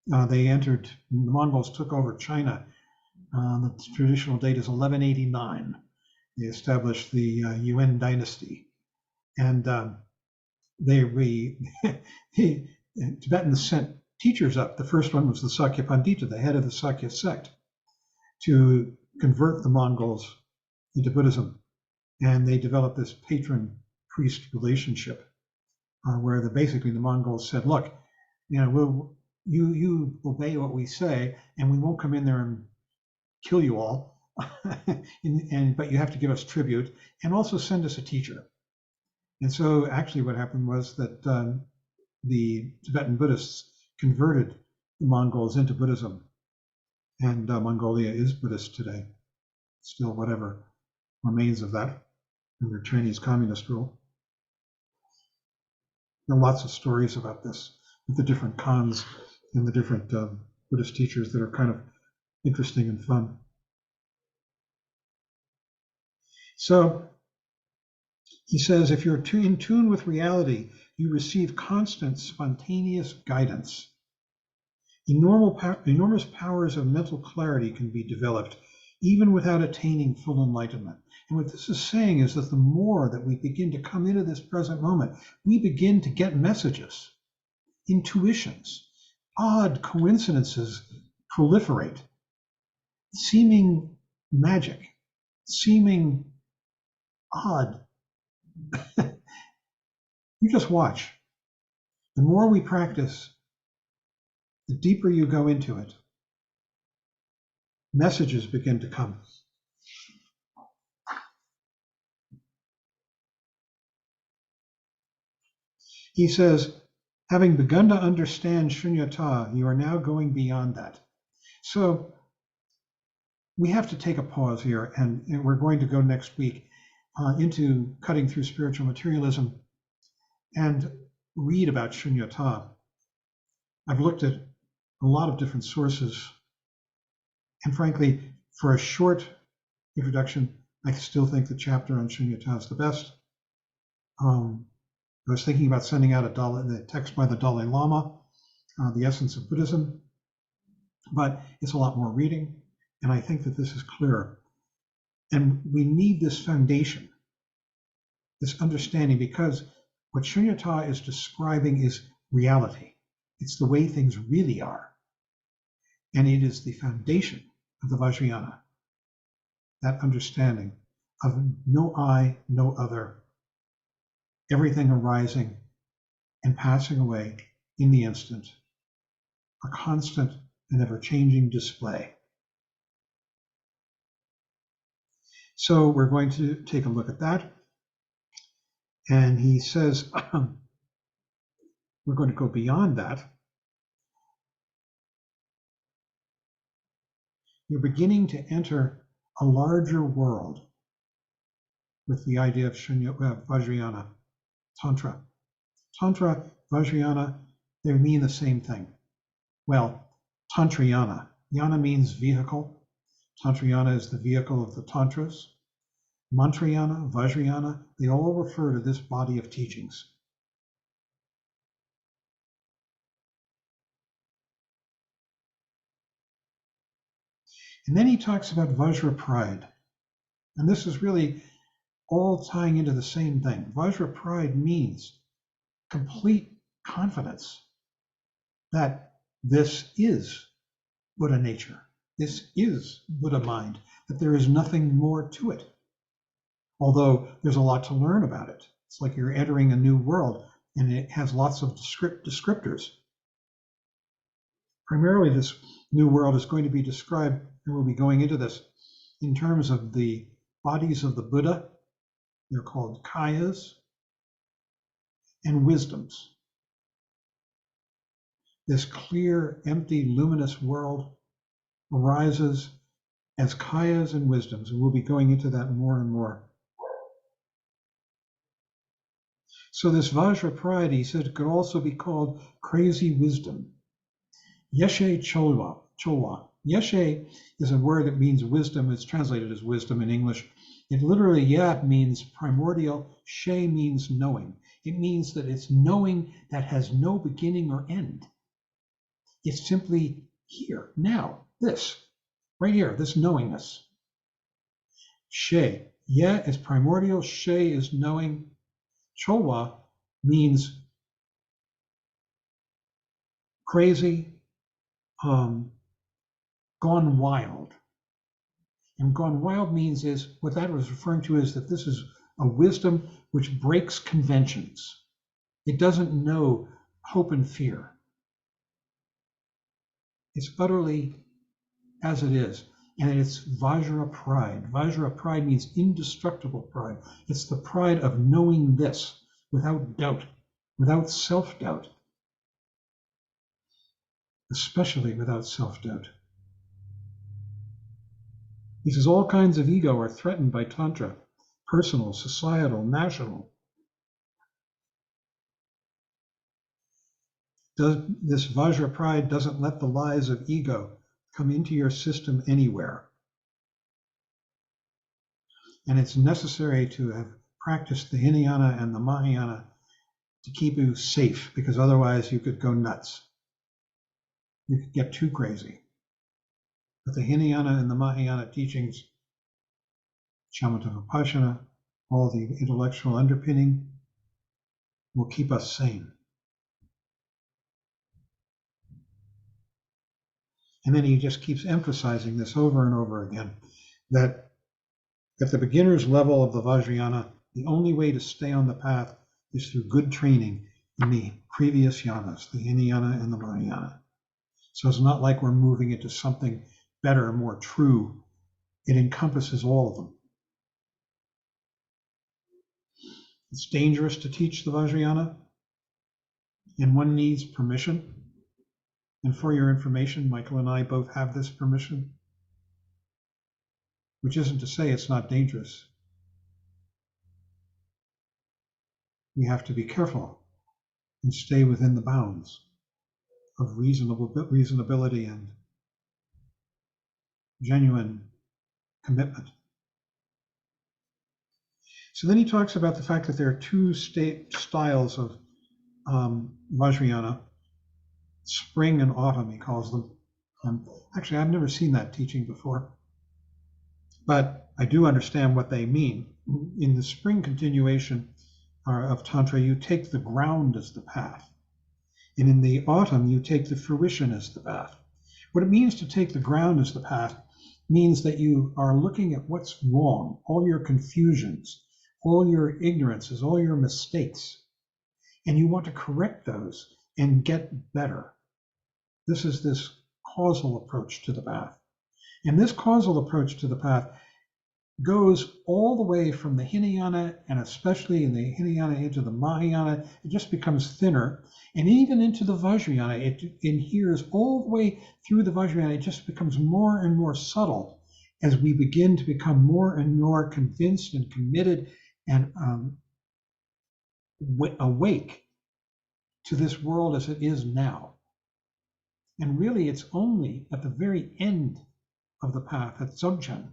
The Mongols took over China. The traditional date is 1189. They established the Yuan dynasty. And the Tibetans sent teachers up. The first one was the Sakya Pandita, the head of the Sakya sect, to convert the Mongols into Buddhism. And they developed this patron-priest relationship where basically the Mongols said, look, you obey what we say, and we won't come in there and kill you all, but you have to give us tribute and also send us a teacher. And so actually what happened was that the Tibetan Buddhists converted the Mongols into Buddhism, and Mongolia is Buddhist today. Still whatever remains of that under Chinese communist rule. There are lots of stories about this with the different Khans and the different Buddhist teachers that are kind of interesting and fun. So he says, if you're in tune with reality, you receive constant, spontaneous guidance. Enormous powers of mental clarity can be developed, even without attaining full enlightenment. And what this is saying is that the more that we begin to come into this present moment, we begin to get messages, intuitions, odd coincidences proliferate, seeming magic, seeming odd. You just watch. The more we practice, the deeper you go into it, messages begin to come. He says, having begun to understand shunyata, you are now going beyond that. So we have to take a pause here, and we're going to go next week into cutting through spiritual materialism and read about shunyata. I've looked at a lot of different sources, and frankly, for a short introduction, I still think the chapter on shunyata is the best. I was thinking about sending out the text by the Dalai Lama, The Essence of Buddhism, but it's a lot more reading, and I think that this is clearer. And we need this foundation, this understanding, because what Shunyata is describing is reality. It's the way things really are. And it is the foundation of the Vajrayana, that understanding of no I, no other, everything arising and passing away in the instant, a constant and ever-changing display. So we're going to take a look at that. And he says, we're going to go beyond that. You're beginning to enter a larger world with the idea of Vajrayana, Tantra. Tantra, Vajrayana, they mean the same thing. Well, Tantrayana. Yana means vehicle. Tantrayana is the vehicle of the Tantras. Mantrayana, Vajrayana, they all refer to this body of teachings. And then he talks about Vajra pride. And this is really all tying into the same thing. Vajra pride means complete confidence that this is Buddha nature. This is Buddha mind, that there is nothing more to it. although there's a lot to learn about it. It's like you're entering a new world, and it has lots of descriptors. Primarily, this new world is going to be described, and we'll be going into this in terms of the bodies of the Buddha. They're called kayas, and wisdoms. This clear, empty, luminous world arises as kayas and wisdoms, and we'll be going into that more and more. So this Vajra pride, he said, could also be called crazy wisdom. Yeshe cholwa. Yeshe is a word that means wisdom. It's translated as wisdom in English. It literally, means primordial. She means knowing. It means that it's knowing that has no beginning or end. It's simply here, now, this, right here, this knowingness. She, is primordial. She is knowing. Cholwa means crazy, gone wild. And gone wild means what that was referring to is that this is a wisdom which breaks conventions. It doesn't know hope and fear. It's utterly as it is. And it's Vajra pride. Vajra pride means indestructible pride. It's the pride of knowing this without doubt, without self-doubt, especially without self-doubt. He says all kinds of ego are threatened by Tantra, personal, societal, national. This Vajra pride doesn't let the lies of ego come into your system anywhere. And it's necessary to have practiced the Hinayana and the Mahayana to keep you safe, because otherwise you could go nuts. You could get too crazy. But the Hinayana and the Mahayana teachings, Shamatha Vipassana, all the intellectual underpinning, will keep us sane. And then he just keeps emphasizing this over and over again, that at the beginner's level of the Vajrayana, the only way to stay on the path is through good training in the previous yanas, the Hinayana and the Mahayana. So it's not like we're moving into something better, more true. It encompasses all of them. It's dangerous to teach the Vajrayana, and one needs permission. And for your information, Michael and I both have this permission, which isn't to say it's not dangerous. We have to be careful and stay within the bounds of reasonability and genuine commitment. So then he talks about the fact that there are two styles of Vajrayana, spring and autumn, he calls them. Actually, I've never seen that teaching before, but I do understand what they mean. In the spring continuation of Tantra, you take the ground as the path. And in the autumn, you take the fruition as the path. What it means to take the ground as the path means that you are looking at what's wrong, all your confusions, all your ignorances, all your mistakes, and you want to correct those and get better. This is this causal approach to the path. And this causal approach to the path goes all the way from the Hinayana, and especially in the Hinayana into the Mahayana. It just becomes thinner. And even into the Vajrayana, it adheres all the way through the Vajrayana. It just becomes more and more subtle as we begin to become more and more convinced and committed and awake to this world as it is now. And really, it's only at the very end of the path, at Dzogchen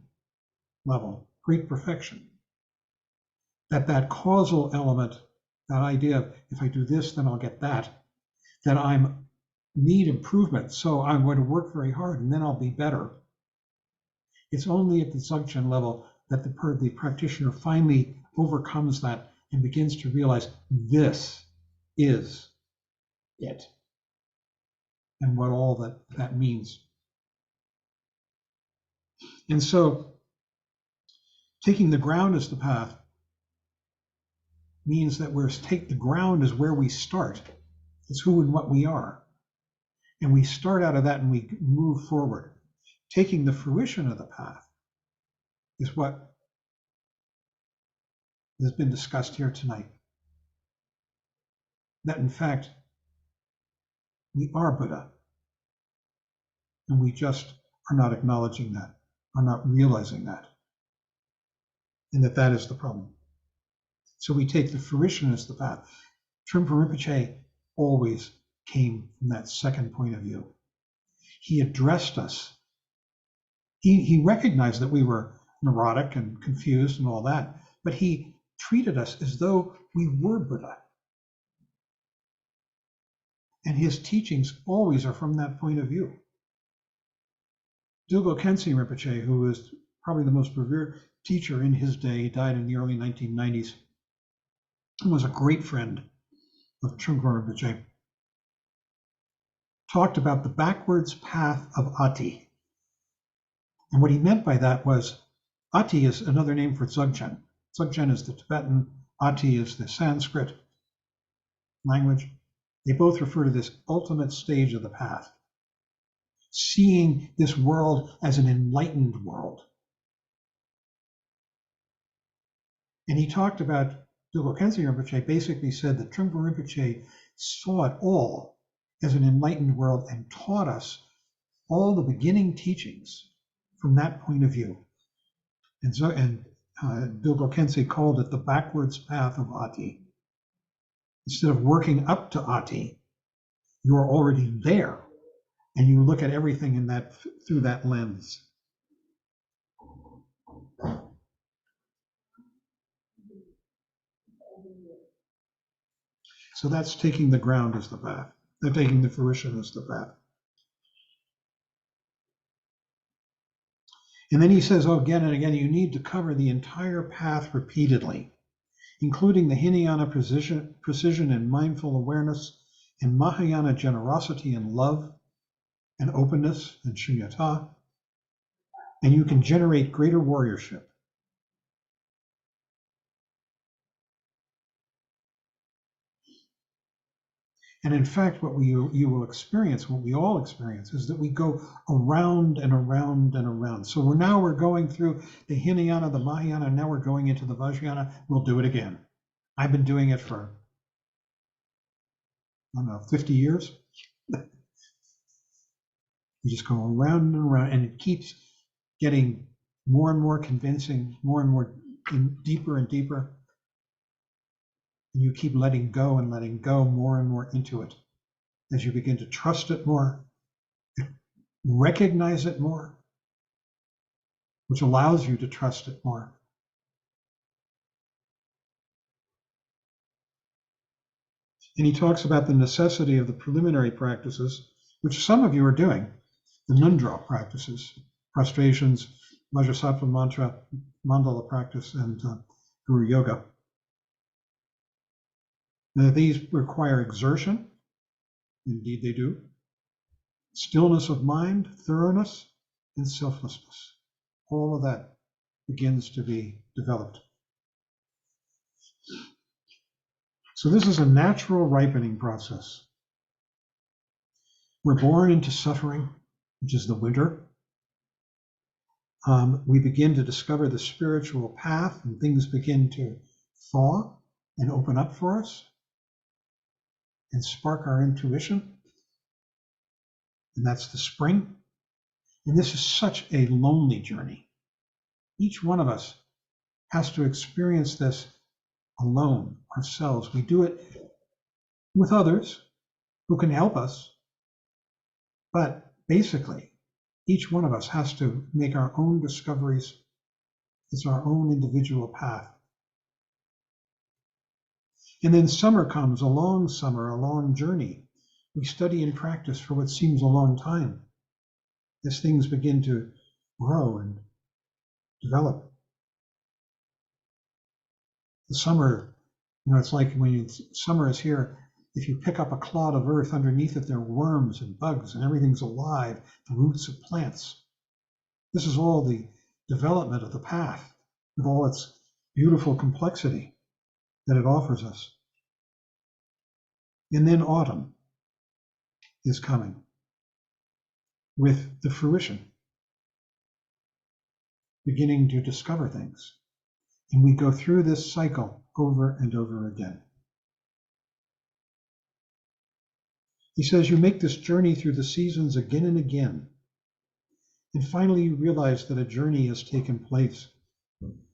level, great perfection, that causal element, that idea of if I do this, then I'll get that I need improvement, so I'm going to work very hard and then I'll be better. It's only at the Dzogchen level that the practitioner finally overcomes that and begins to realize this is it, and what all that means. And so Taking the ground as the path means that the ground is where we start. It's who and what we are. And we start out of that and we move forward. Taking the fruition of the path is what has been discussed here tonight. That in fact, we are Buddha. And we just are not acknowledging that, are not realizing that. And that is the problem. So we take the fruition as the path. Trungpa Rinpoche always came from that second point of view. He addressed us. He recognized that we were neurotic and confused and all that, but he treated us as though we were Buddha. And his teachings always are from that point of view. Dilgo Khyentse Rinpoche, who was probably the most revered teacher in his day, he died in the early 1990s, and was a great friend of Trungpa Rinpoche, talked about the backwards path of Ati. And what he meant by that was, Ati is another name for Dzogchen. Dzogchen is the Tibetan, Ati is the Sanskrit language. They both refer to this ultimate stage of the path, seeing this world as an enlightened world. And he talked about, Dilgo Khyentse Rinpoche basically said that Trungpa Rinpoche saw it all as an enlightened world and taught us all the beginning teachings from that point of view. And so, Dilgo Khyentse called it the backwards path of Ati. Instead of working up to Ati, you are already there, and you look at everything in that through that lens. So that's taking the ground as the path. They're taking the fruition as the path. And then he says, again and again, you need to cover the entire path repeatedly, including the Hinayana precision and mindful awareness, and Mahayana generosity and love, and openness and shunyata, and you can generate greater warriorship. And in fact, what you will experience, what we all experience, is that we go around and around and around. So we're going through the Hinayana, the Mahayana, and now we're going into the Vajrayana. We'll do it again. I've been doing it for, 50 years. You just go around and around, and it keeps getting more and more convincing, more and more deeper and deeper. And you keep letting go more and more into it as you begin to trust it more, recognize it more, which allows you to trust it more. And he talks about the necessity of the preliminary practices, which some of you are doing, the Nundra practices, prostrations, Vajrasattva mantra, mandala practice, and Guru Yoga. Now, these require exertion. Indeed, they do. Stillness of mind, thoroughness, and selflessness. All of that begins to be developed. So this is a natural ripening process. We're born into suffering, which is the winter. We begin to discover the spiritual path, and things begin to thaw and open up for us and spark our intuition. And that's the spring. And this is such a lonely journey. Each one of us has to experience this alone, ourselves. We do it with others who can help us, but basically, each one of us has to make our own discoveries. It's our own individual path. And then summer comes, a long summer, a long journey. We study and practice for what seems a long time as things begin to grow and develop. The summer, it's like when summer is here, if you pick up a clod of earth, underneath it there are worms and bugs and everything's alive, the roots of plants. This is all the development of the path. with all its beautiful complexity that it offers us. And then autumn is coming with the fruition, beginning to discover things. And we go through this cycle over and over again. He says, you make this journey through the seasons again and again. And finally, you realize that a journey has taken place.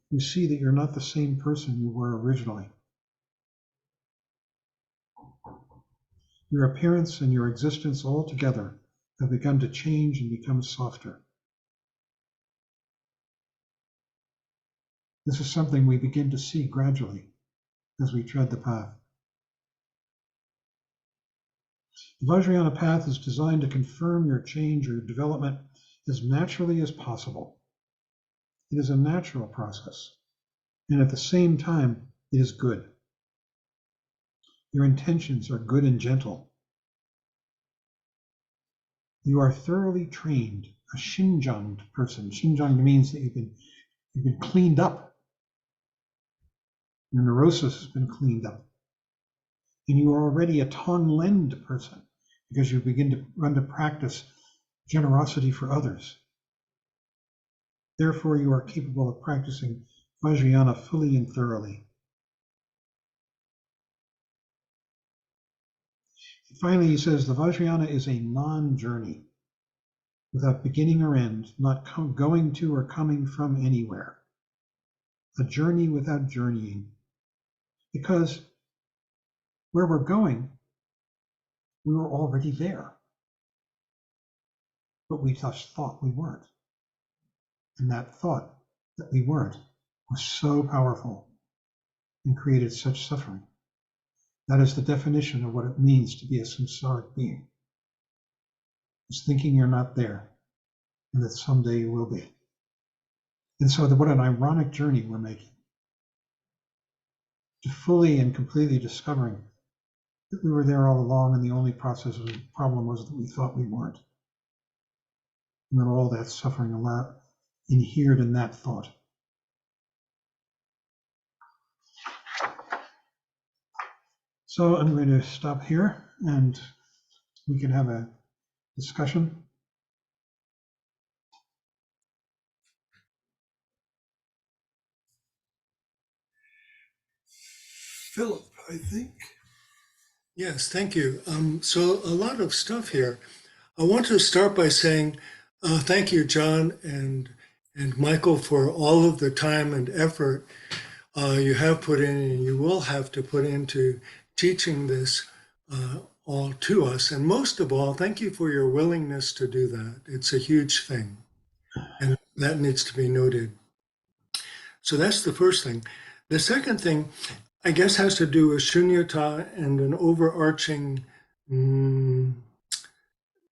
You see that you're not the same person you were originally. Your appearance and your existence altogether have begun to change and become softer. This is something we begin to see gradually as we tread the path. The Vajrayana path is designed to confirm your change or development as naturally as possible. It is a natural process, and at the same time, it is good. Your intentions are good and gentle. You are thoroughly trained, a shinjanged person. Shinjanged means that you've been cleaned up. Your neurosis has been cleaned up. And you are already a tonglened person because you begin to run to practice generosity for others. Therefore, you are capable of practicing Vajrayana fully and thoroughly. Finally, he says the Vajrayana is a non-journey, without beginning or end, not going to or coming from anywhere. A journey without journeying. Because where we're going, we were already there. But we just thought we weren't. And that thought that we weren't was so powerful and created such suffering. That is the definition of what it means to be a samsaric being. It's thinking you're not there and that someday you will be. And so what an ironic journey we're making to fully and completely discovering that we were there all along and the only problem was that we thought we weren't. And that all that suffering inhered in that thought. So I'm going to stop here and we can have a discussion. Philip, I think. Yes, thank you. So a lot of stuff here. I want to start by saying thank you, John and Michael, for all of the time and effort you have put in and you will have to put into teaching this all to us. And most of all, thank you for your willingness to do that. It's a huge thing, and that needs to be noted. So that's the first thing. The second thing, I guess, has to do with shunyata and an overarching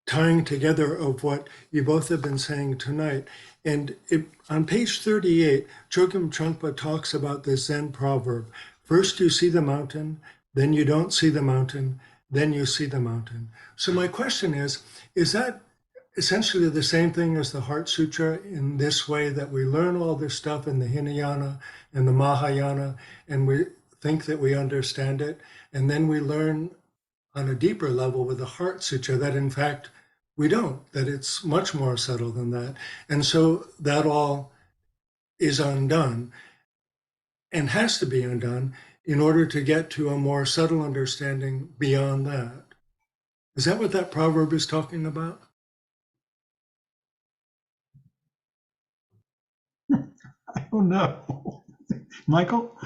tying together of what you both have been saying tonight. And on page 38, Chogyam Trungpa talks about this Zen proverb. First you see the mountain, then you don't see the mountain, then you see the mountain. So my question is that essentially the same thing as the Heart Sutra in this way, that we learn all this stuff in the Hinayana and the Mahayana, and we think that we understand it, and then we learn on a deeper level with the Heart Sutra that in fact we don't, that it's much more subtle than that. And so that all is undone and has to be undone in order to get to a more subtle understanding beyond that. Is that what that proverb is talking about? I don't know. Michael?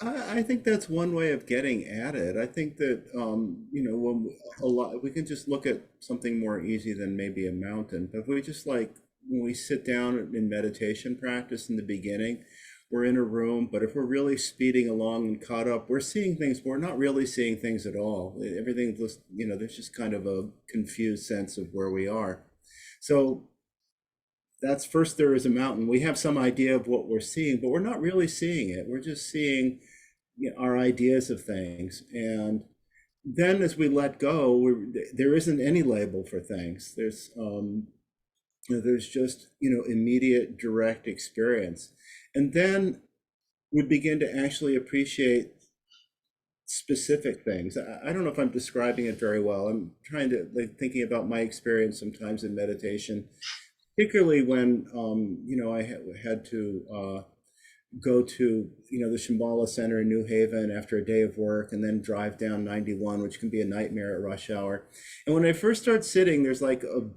I think that's one way of getting at it. I think that when we can just look at something more easy than maybe a mountain. But if we just like when we sit down in meditation practice in the beginning, we're in a room, but if we're really speeding along and caught up, we're seeing things, but we're not really seeing things at all. Everything just, there's just kind of a confused sense of where we are. So that's first, there is a mountain. We have some idea of what we're seeing, but we're not really seeing it. We're just seeing our ideas of things. And then as we let go, there isn't any label for things. There's There's just, immediate direct experience. And then we begin to actually appreciate specific things. I don't know if I'm describing it very well. I'm trying to thinking about my experience sometimes in meditation, particularly when, I had to go to, the Shambhala Center in New Haven after a day of work and then drive down 91, which can be a nightmare at rush hour. And when I first start sitting, there's like a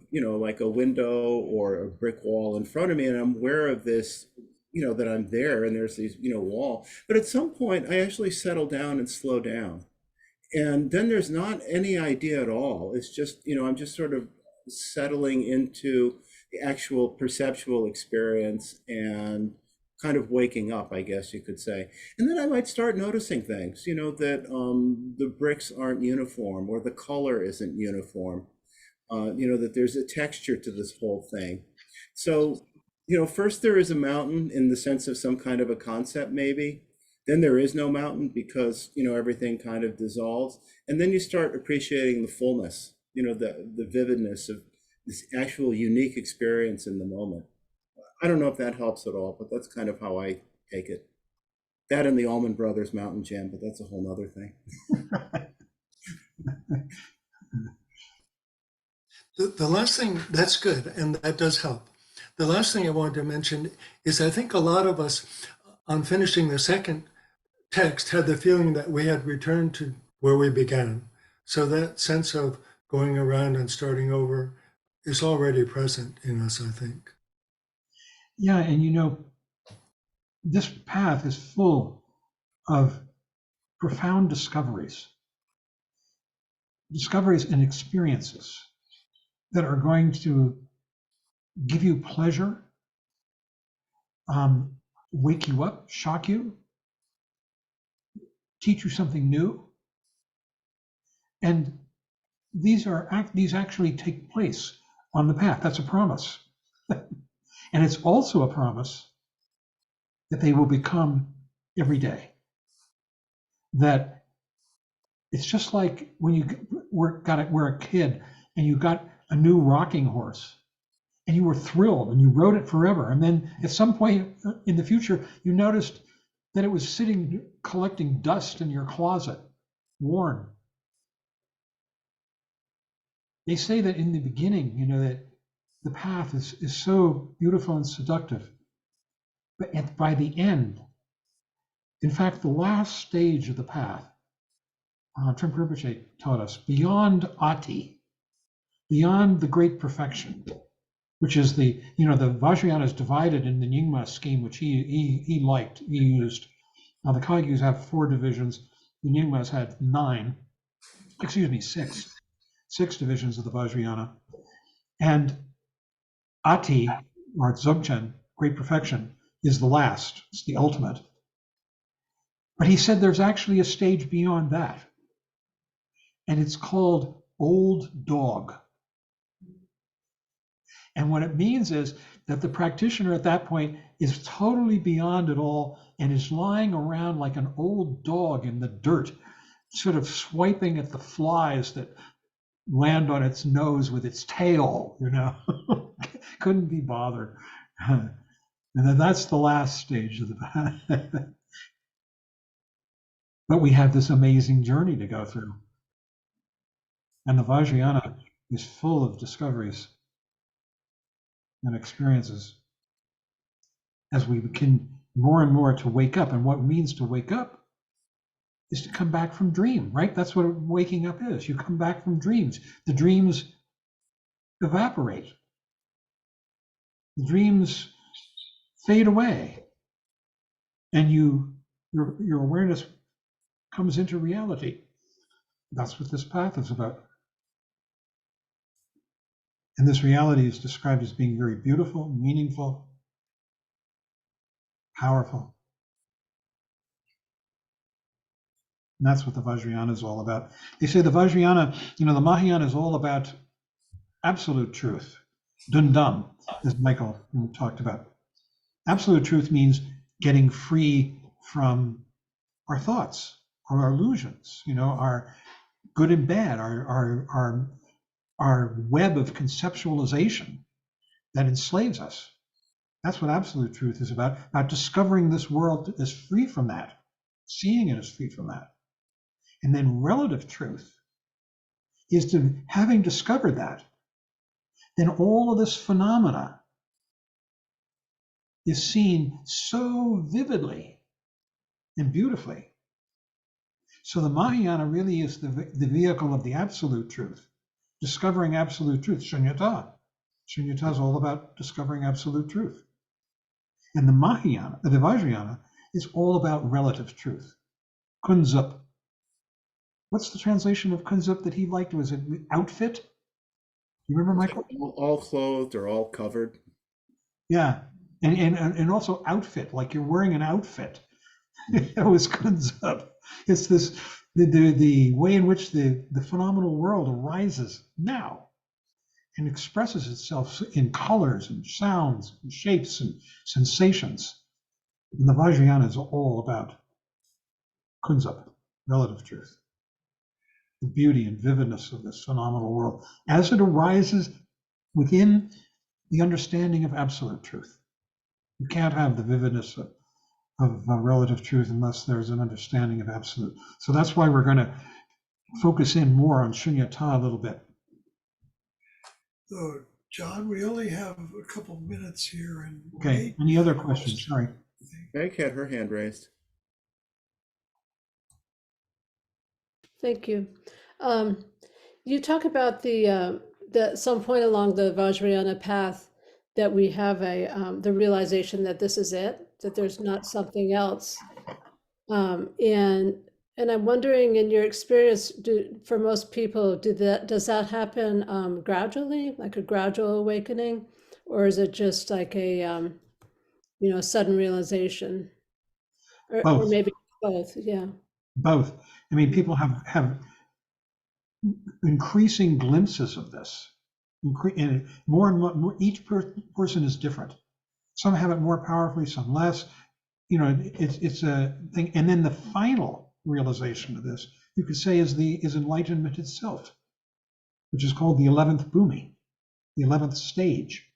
window or a brick wall in front of me, and I'm aware of this, that I'm there and there's these, wall. But at some point, I actually settle down and slow down. And then there's not any idea at all. It's just, I'm just sort of settling into the actual perceptual experience and kind of waking up, I guess you could say. And then I might start noticing things, that the bricks aren't uniform or the color isn't uniform, that there's a texture to this whole thing. So, first there is a mountain in the sense of some kind of a concept, maybe. Then there is no mountain because, everything kind of dissolves. And then you start appreciating the fullness, the vividness of this actual unique experience in the moment. I don't know if that helps at all, but that's kind of how I take it. That and the Allman Brothers Mountain Jam, but that's a whole nother thing. The last thing, that's good, and that does help. The last thing I wanted to mention is I think a lot of us, on finishing the second text, had the feeling that we had returned to where we began. So that sense of going around and starting over is already present in us, I think. Yeah, and this path is full of profound discoveries and experiences that are going to give you pleasure, wake you up, shock you, teach you something new. And these actually take place on the path. That's a promise. And it's also a promise that they will become every day. That it's just like when you were a kid and you got a new rocking horse and you were thrilled and you rode it forever. And then at some point in the future, you noticed that it was sitting collecting dust in your closet, worn. They say that in the beginning, that the path is so beautiful and seductive. But by the end, in fact, the last stage of the path, Trungpa Rinpoche taught us, beyond Ati, beyond the great perfection, which is the Vajrayana is divided in the Nyingma scheme, which he used. Now the Kagyus have 4 divisions. The Nyingmas had 6 divisions of the Vajrayana. And Ati, or Dzogchen, great perfection, is the last, it's the ultimate. But he said there's actually a stage beyond that. And it's called Old Dog. And what it means is that the practitioner at that point is totally beyond it all and is lying around like an old dog in the dirt, sort of swiping at the flies that land on its nose with its tail, couldn't be bothered. And then that's the last stage of the path. But we have this amazing journey to go through. And the Vajrayana is full of discoveries and experiences as we begin more and more to wake up. And what it means to wake up is to come back from dream, right? That's what waking up is. You come back from dreams. The dreams evaporate. The dreams fade away. And your awareness comes into reality. That's what this path is about. And this reality is described as being very beautiful, meaningful, powerful. And that's what the Vajrayana is all about. They say the Vajrayana, the Mahayana is all about absolute truth. Dundam, as Michael talked about. Absolute truth means getting free from our thoughts, our illusions, our good and bad, our web of conceptualization that enslaves us. That's what absolute truth is about discovering this world as free from that, seeing it as free from that. And then relative truth is to, having discovered that, then all of this phenomena is seen so vividly and beautifully. So the Mahayana really is the vehicle of the absolute truth, discovering absolute truth, shunyata. Shunyata is all about discovering absolute truth. And the Mahayana, the Vajrayana, is all about relative truth. Kunzup. What's the translation of kunzup that he liked? Was it outfit? You remember, Michael? All clothed or all covered. Yeah, and also outfit, like you're wearing an outfit. That was kunzup. It's this the way in which the phenomenal world arises now and expresses itself in colors and sounds and shapes and sensations. And the Vajrayana is all about kunzup, relative truth, the beauty and vividness of this phenomenal world as it arises within the understanding of absolute truth. You can't have the vividness of relative truth unless there's an understanding of absolute. So that's why we're going to focus in more on shunyata a little bit. So, John, we only have a couple minutes here. And okay, any other questions? Sorry. Meg had her hand raised. Thank you. You talk about the some point along the Vajrayana path that we have the realization that this is it, that there's not something else. And I'm wondering, in your experience, for most people, does that happen gradually, like a gradual awakening, or is it just like a sudden realization, or maybe both? Yeah, both. I mean, people have increasing glimpses of this, and more and more. Each person is different. Some have it more powerfully, some less. You know, it's a thing. And then the final realization of this, you could say, is enlightenment itself, which is called the 11th bhumi, the 11th stage.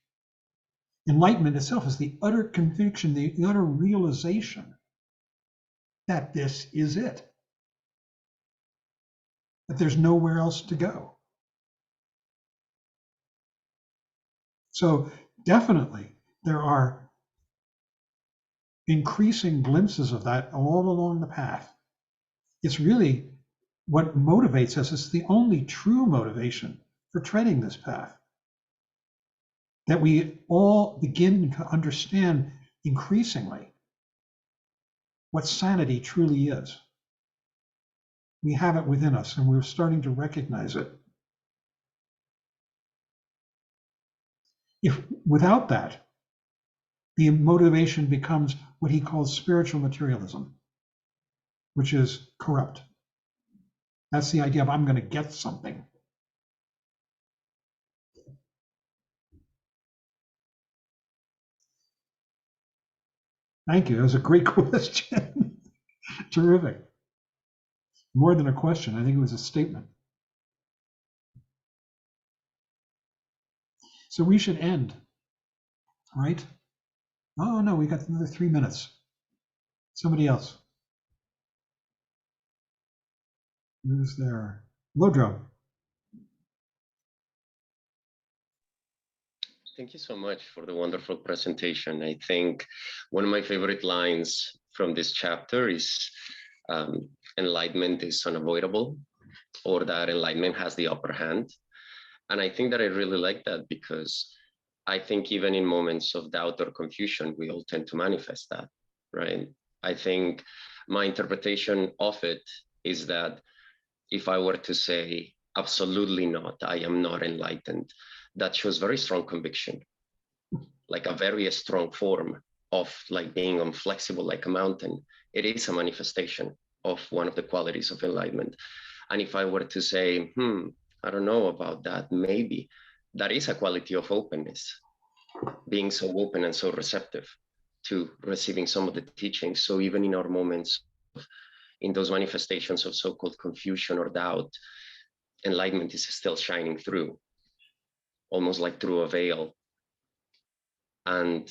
Enlightenment itself is the utter conviction, the utter realization that this is it, that there's nowhere else to go. So definitely there are increasing glimpses of that all along the path. It's really what motivates us. It's the only true motivation for treading this path, that we all begin to understand increasingly what sanity truly is. We have it within us, and we're starting to recognize it. If without that, the motivation becomes what he calls spiritual materialism, which is corrupt. That's the idea of I'm going to get something. Thank you. That was a great question. Terrific. More than a question. I think it was a statement. So we should end, right? Oh, no, we got another 3 minutes. Somebody else. Who's there? Lodro. Thank you so much for the wonderful presentation. I think one of my favorite lines from this chapter is enlightenment is unavoidable, or that enlightenment has the upper hand. And I think that I really like that, because I think even in moments of doubt or confusion, we all tend to manifest that, right? I think my interpretation of it is that if I were to say, absolutely not, I am not enlightened, that shows very strong conviction, like a very strong form of like being inflexible like a mountain. It is a manifestation of one of the qualities of enlightenment. And if I were to say, I don't know about that, maybe that is a quality of openness, being so open and so receptive to receiving some of the teachings. So even in our moments, in those manifestations of so-called confusion or doubt, enlightenment is still shining through, almost like through a veil. and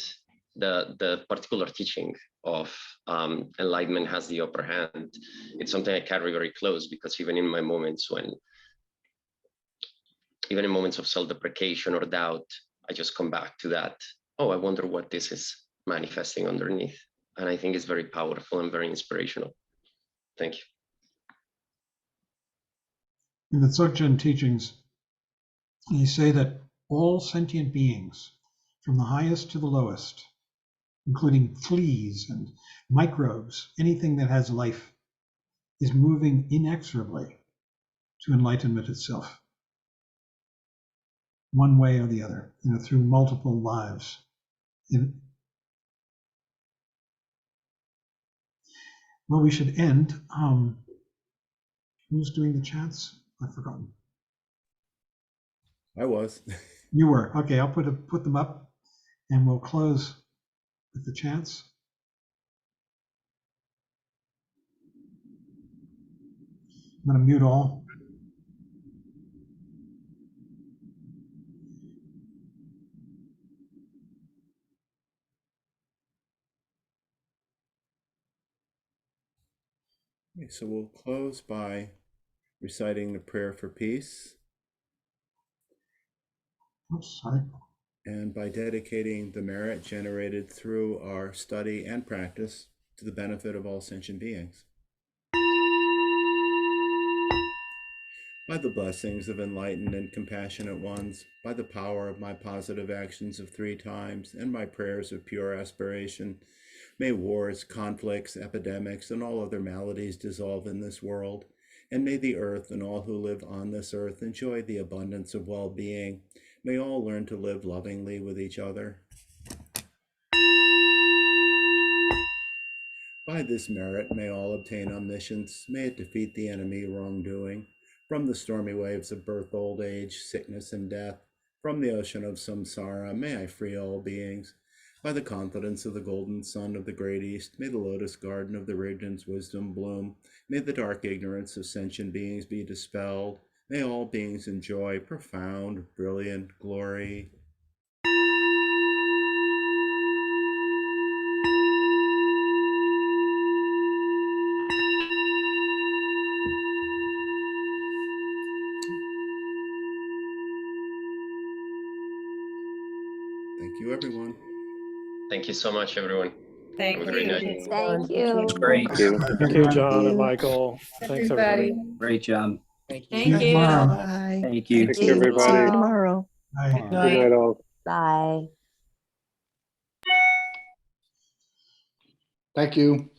the particular teaching of enlightenment has the upper hand. It's something I carry very close, because even in my moments even in moments of self-deprecation or doubt, I just come back to that. Oh, I wonder what this is manifesting underneath. And I think it's very powerful and very inspirational. Thank you. In the Dzogchen teachings, you say that all sentient beings, from the highest to the lowest, including fleas and microbes, anything that has life, is moving inexorably to enlightenment itself, one way or the other, through multiple lives. Well, we should end. Who's doing the chants? I've forgotten. I was. You were. Okay, I'll put them up, and we'll close with the chants. I'm going to mute all. Okay, so we'll close by reciting the prayer for peace. Oops, sorry. And by dedicating the merit generated through our study and practice to the benefit of all sentient beings. By the blessings of enlightened and compassionate ones, by the power of my positive actions of 3 times and my prayers of pure aspiration, may wars, conflicts, epidemics, and all other maladies dissolve in this world, and may the earth and all who live on this earth enjoy the abundance of well-being. May all learn to live lovingly with each other. By this merit, may all obtain omniscience. May it defeat the enemy wrongdoing. From the stormy waves of birth, old age, sickness, and death, from the ocean of samsara, may I free all beings. By the confidence of the golden sun of the great east, may the lotus garden of the radiance wisdom bloom. May the dark ignorance of sentient beings be dispelled. May all beings enjoy profound, brilliant glory. Thank you, everyone. Thank you so much, everyone. Thank Have a great night. you. Thank you. Great. Thank you, John and Michael. Thanks, everybody. Great job. Thank See you. you tomorrow. Bye. Thank you. Thanks, See you everybody. tomorrow. Bye. Good night, all. Bye. Thank you.